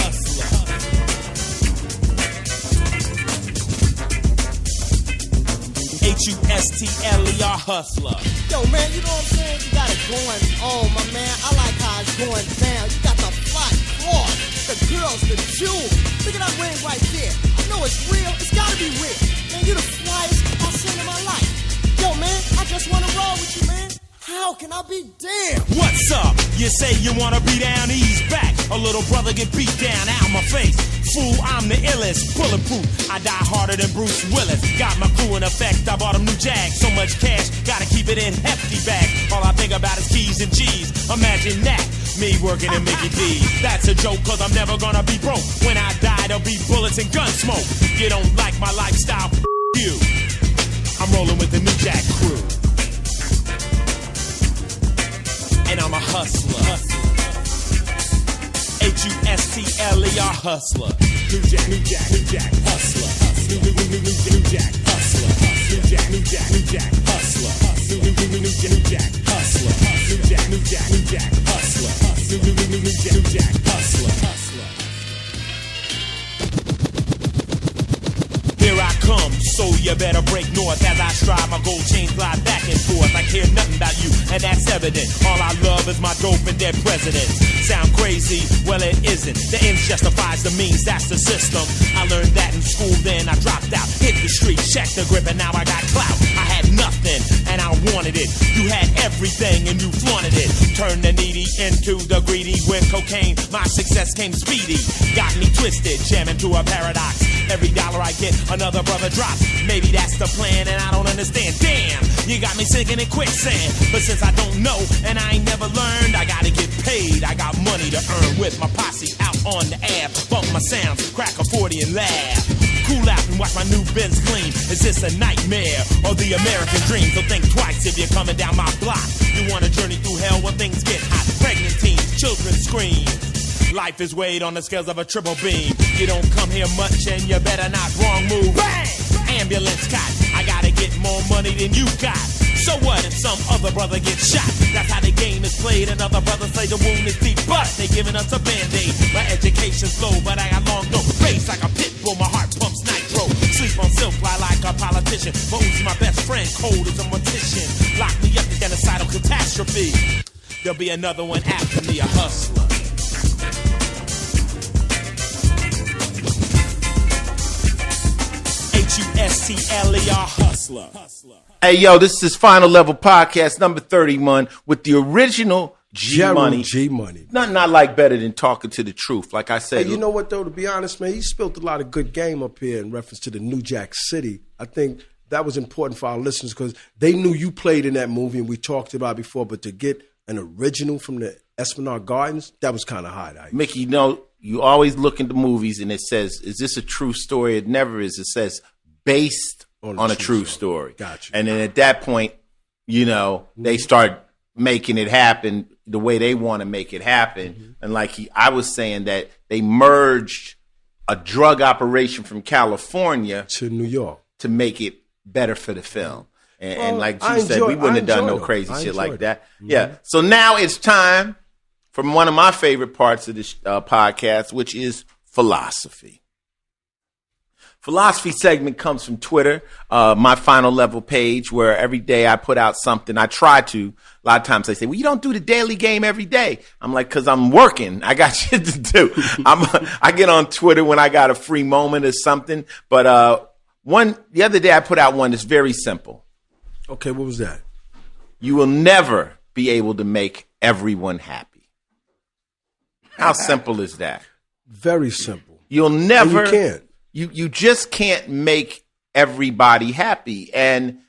H-U-S-T-L-E-R, hustler. Yo, man, you know what I'm saying? You got it going on, my man. I like how it's going down. You got the fly cars, the girls, the jewels. Look at that ring right there. I know it's real. It's gotta be real. Man, you the flyest I've seen in my life. Yo, man, I just wanna roll with you, man. How can I be damned? What's up? You say you wanna be down, ease back. A little brother get beat down out my face. Fool, I'm the illest, bulletproof. I die harder than Bruce Willis. Got my crew in effect, I bought them new Jags. So much cash, gotta keep it in hefty bags. All I think about is keys and G's. Imagine that, me working in Mickey D. That's a joke, cause I'm never gonna be broke. When I die, there'll be bullets and gun smoke. You don't like my lifestyle, you. I'm rolling with the New Jack crew. And I'm a hustler. H-U-S-T-L-E-R, hustler. New Jack, New Jack, New Jack, hustler. New Jack, hustler. New Jack, New Jack, New Jack, hustler. New Jack, hustler. New Jack, New Jack, New Jack, hustler. New Jack, hustler. Here I come, so you better break north. As I stride, my gold chain glide back and forth. I care nothing about you, and that's evident. All I love is my dope and dead presidents. Sound crazy? Well, it isn't. The ends justifies the means, that's the system. I learned that in school, then I dropped out. Hit the street, checked the grip, and now I got clout. I had nothing, and I wanted it. You had everything, and you flaunted it. Turned the needy into the greedy. With cocaine, my success came speedy. Got me twisted, jamming to a paradox. Every dollar I get, another brother drops. Maybe that's the plan, and I don't understand. Damn, you got me sinking in quicksand. But since I don't know, and I ain't never learned, I gotta get paid. I got money to earn with my posse out on the air. Bump my sounds, crack a 40 and laugh. Cool out and watch my new Benz gleam. Is this a nightmare or the American dream? So think twice if you're coming down my block. You want to journey through hell when things get hot. Pregnant teens, children scream. Life is weighed on the scales of a triple beam. You don't come here much and you better not. Wrong move. Bang! Ambulance cot. I gotta get more money than you got. So what if some other brother gets shot? That's how the game is played. Another brother say the wound is deep, but they giving us a band-aid. My education's low, but I got long no face like a pit bull. My heart pumps nitro. Sleep on silk, fly like a politician. But who's my best friend? Cold as a mortician. Lock me up to genocidal catastrophe. There'll be another one after me, a hustler. H-U-S-T-L-E-R, hustler. Hey, yo, this is Final Level Podcast number 31 with the original G Money. Gerald G Money. Nothing I like better than talking to the truth. Like I said. Hey, you know what, though, to be honest, man, he spilled a lot of good game up here in reference to the New Jack City. I think that was important for our listeners because they knew you played in that movie, and we talked about it before, but to get an original from the Esplanade Gardens, that was kind of hot. Mickey, you know, you always look into movies and it says, is this a true story? It never is. It says, based on a true story. Gotcha. And then at that point, you know, they start making it happen the way they want to make it happen. Mm-hmm. And like I was saying that they merged a drug operation from California to New York to make it better for the film. And like you said, we wouldn't have done no crazy shit like that. Mm-hmm. Yeah. So now it's time for one of my favorite parts of this podcast, which is philosophy. Philosophy segment comes from Twitter, my Final Level page, where every day I put out something. I try to. A lot of times they say, well, you don't do the daily game every day. I'm like, because I'm working. I got shit to do. I get on Twitter when I got a free moment or something. But the other day I put out one that's very simple. Okay, what was that? You will never be able to make everyone happy. How simple is that? Very simple. You'll never. And you can't. You just can't make everybody happy, and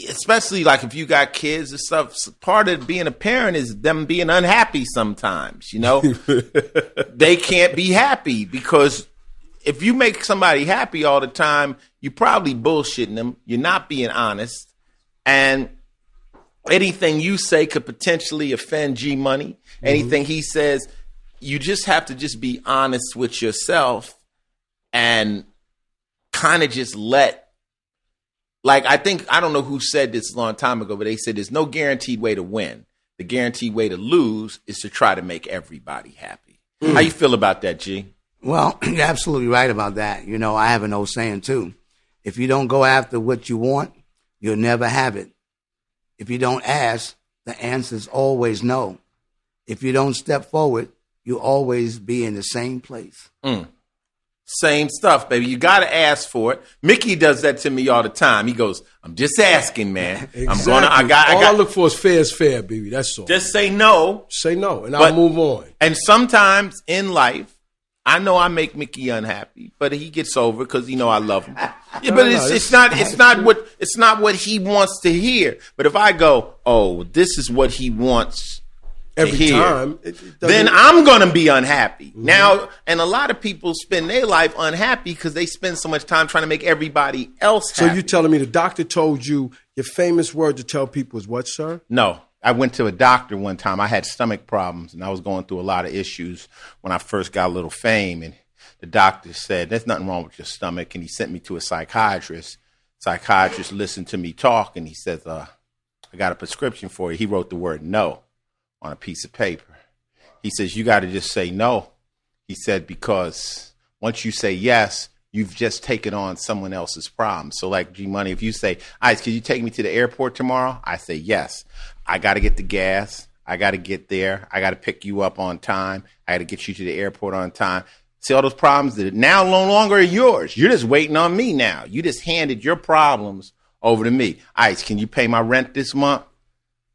especially like if you got kids and stuff. Part of being a parent is them being unhappy sometimes. You know, they can't be happy because if you make somebody happy all the time, you're probably bullshitting them. You're not being honest, and anything you say could potentially offend G Money. Anything he says, you just have to just be honest with yourself and kind of just let, like, I don't know who said this a long time ago, but they said there's no guaranteed way to win. The guaranteed way to lose is to try to make everybody happy. How you feel about that, G? Well, you're absolutely right about that. You know, I have an old saying too. If you don't go after what you want, you'll never have it. If you don't ask, the answer's always no. If you don't step forward, you'll always be in the same place. Same stuff, baby. You got to ask for it. Mickey does that to me all the time. He goes, "I'm just asking, man. Exactly. I look for is fair, baby. That's all. Just say no. Say no, and I'll move on. And sometimes in life, I know I make Mickey unhappy, but he gets over it because I love him. It's not what he wants to hear. But if I go, oh, this is what he wants every time, then I'm going to be unhappy. Now, and a lot of people spend their life unhappy because they spend so much time trying to make everybody else happy. So you're telling me the doctor told you your famous word to tell people is what, sir? No. I went to a doctor one time. I had stomach problems, and I was going through a lot of issues when I first got a little fame. And the doctor said, there's nothing wrong with your stomach. And he sent me to a psychiatrist. Psychiatrist listened to me talk, and he says, I got a prescription for you. He wrote the word no on a piece of paper. He says, you got to just say no. He said, because once you say yes, you've just taken on someone else's problem. So like G Money, if you say, Ice, can you take me to the airport tomorrow? I say yes. I got to get the gas. I got to get there. I got to pick you up on time. I got to get you to the airport on time. See all those problems that now no longer are yours. You're just waiting on me now. You just handed your problems over to me. Ice, can you pay my rent this month?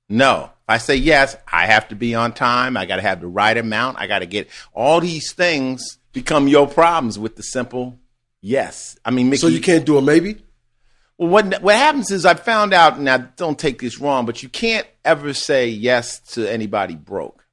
No. If I say yes, I have to be on time. I got to have the right amount. I got to get all these things become your problems with the simple yes. I mean, Mickey. So you can't do a maybe? Well, what happens is I found out, and I don't take this wrong, but you can't ever say yes to anybody broke.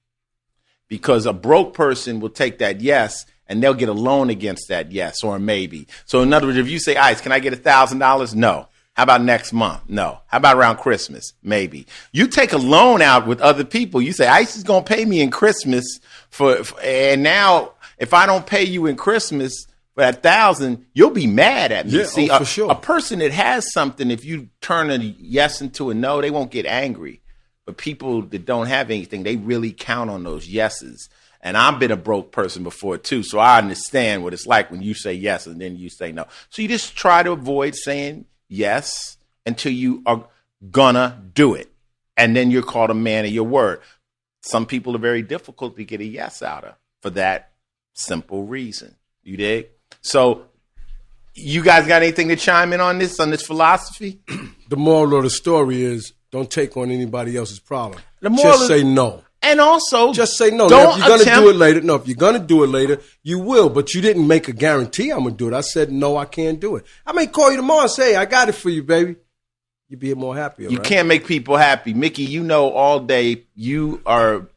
Because a broke person will take that yes, and they'll get a loan against that yes or a maybe. So in other words, if you say, Ice, can I get $1,000? No. How about next month? No. How about around Christmas? Maybe. You take a loan out with other people. You say, Ice is going to pay me in Christmas and now if I don't pay you in Christmas, for $1,000, you'll be mad at me. Yeah, See, for sure. A person that has something, if you turn a yes into a no, they won't get angry. But people that don't have anything, they really count on those yeses. And I've been a broke person before, too, so I understand what it's like when you say yes and then you say no. So you just try to avoid saying yes until you are gonna do it. And then you're called a man of your word. Some people are very difficult to get a yes out of for that simple reason. You dig? So you guys got anything to chime in on this philosophy? The moral of the story is don't take on anybody else's problem. Just say no. And also, just say no. Now, if you're going to do it later, if you're going to do it later, you will. But you didn't make a guarantee I'm going to do it. I said, no, I can't do it. I may call you tomorrow and say, I got it for you, baby. You'd be more happier, You can't make people happy. Mickey, all day you are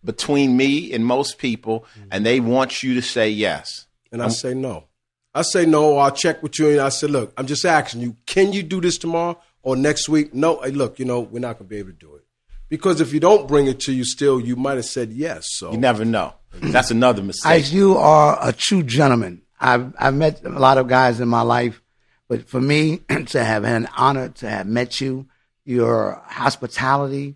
between me and most people, and they want you to say yes. And I say no. I say no, or I'll check with you, and I say, look, I'm just asking you, can you do this tomorrow or next week? No, hey, look, we're not going to be able to do it. Because if you don't bring it to you still, you might have said yes. So you never know. That's another mistake. Ice, you are a true gentleman. I've met a lot of guys in my life, but for me to have had an honor to have met you, your hospitality,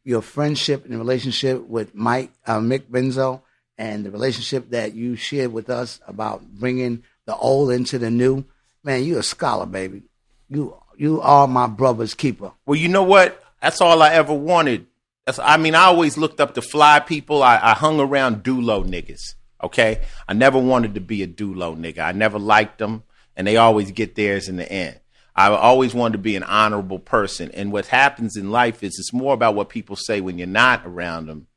your friendship and relationship with Mick Benzo, and the relationship that you shared with us about bringing the old into the new, man, you're a scholar, baby. You are my brother's keeper. Well, you know what? That's all I ever wanted. I always looked up to fly people. I hung around do-low niggas, okay? I never wanted to be a do-low nigga. I never liked them, and they always get theirs in the end. I always wanted to be an honorable person, and what happens in life is it's more about what people say when you're not around them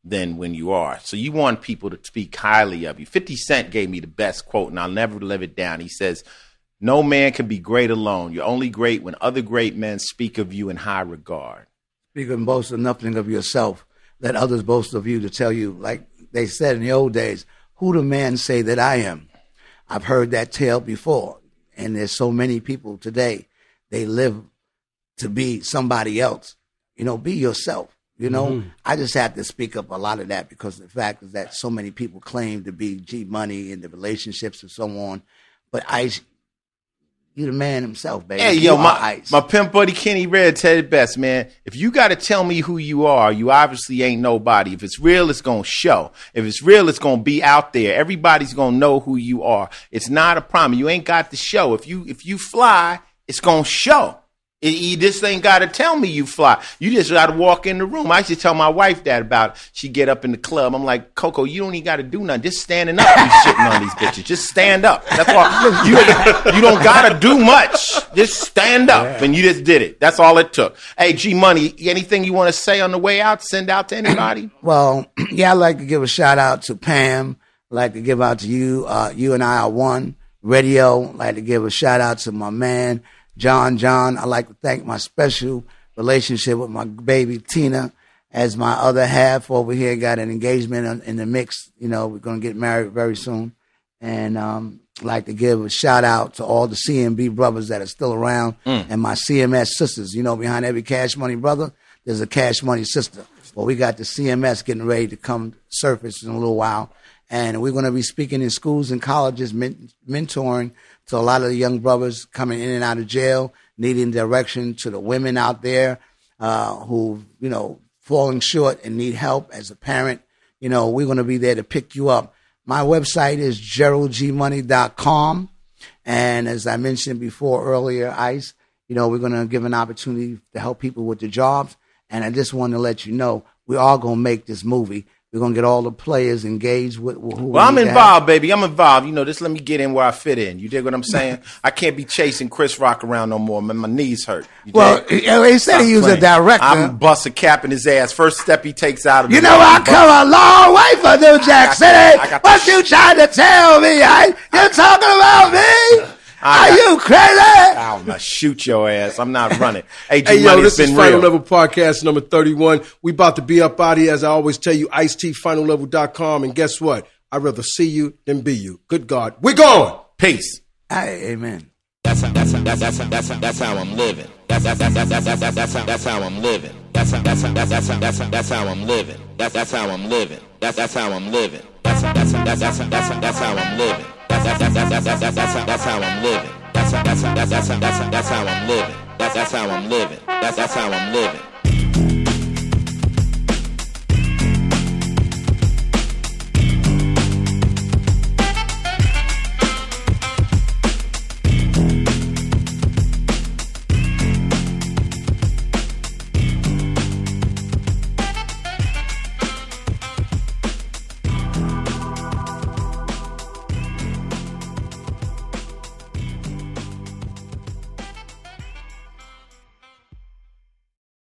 than when you are. So you want people to speak highly of you. 50 Cent gave me the best quote, and I'll never live it down. He says, "No man can be great alone. You're only great when other great men speak of you in high regard." You can boast of nothing of yourself. Let others boast of you to tell you, like they said in the old days, who do man say that I am? I've heard that tale before. And there's so many people today, they live to be somebody else. You know, be yourself. You know, I just have to speak up a lot of that because the fact is that so many people claim to be G Money in the relationships and so on. But Ice, you the man himself, baby. Hey, yo, my pimp buddy Kenny Red said it best, man. If you got to tell me who you are, you obviously ain't nobody. If it's real, it's going to show. If it's real, it's going to be out there. Everybody's going to know who you are. It's not a problem. You ain't got to show. If you fly, it's going to show. You just ain't got to tell me you fly. You just got to walk in the room. I used to tell my wife that about it. She get up in the club. I'm like, Coco, you don't even got to do nothing. Just standing up, you shitting on these bitches. Just stand up. That's all. You don't got to do much. Just stand up. And you just did it. That's all it took. Hey, G Money, anything you want to say on the way out? Send out to anybody? Well, yeah, I'd like to give a shout out to Pam. I'd like to give out to you. You and I are one. Radio. I'd like to give a shout out to my man, John. I'd like to thank my special relationship with my baby Tina as my other half over here. Got an engagement in the mix. You know, we're going to get married very soon. And I'd like to give a shout out to all the CMB brothers that are still around and my CMS sisters. You know, behind every Cash Money brother, there's a Cash Money sister. Well, we got the CMS getting ready to come surface in a little while. And we're going to be speaking in schools and colleges, mentoring to a lot of the young brothers coming in and out of jail, needing direction, to the women out there who, you know, falling short and need help as a parent. You know, we're going to be there to pick you up. My website is GeraldGmoney.com. And as I mentioned before earlier, Ice, you know, we're going to give an opportunity to help people with their jobs. And I just want to let you know, we are going to make this movie. We're going to get all the players engaged with who Well, I'm involved, baby. I'm involved. You know, just let me get in where I fit in. You dig what I'm saying? I can't be chasing Chris Rock around no more, man. My knees hurt. Well, he said he was a director. I'm bust a cap in his ass. First step he takes out of You know, I come a long way from New Jack City. What you trying to tell me? You talking about me? Are you crazy? I'm going to shoot your ass. I'm not running. Hey, G Money, this it's is been Final real. Level Podcast number 31. We about to be up out here, as I always tell you, IceTFinalLevel.com. And guess what? I'd rather see you than be you. Good God. We're going. Peace. Amen. That's how I'm living. That's how I'm living. That's how I'm living. That's how I'm living. That's how I'm living. That's how I'm living. That's how I'm living. That's how I'm living. That's how I'm living. That's how I'm living. That's how I'm living. That's how I'm living. That's how I'm living. That's how I'm living.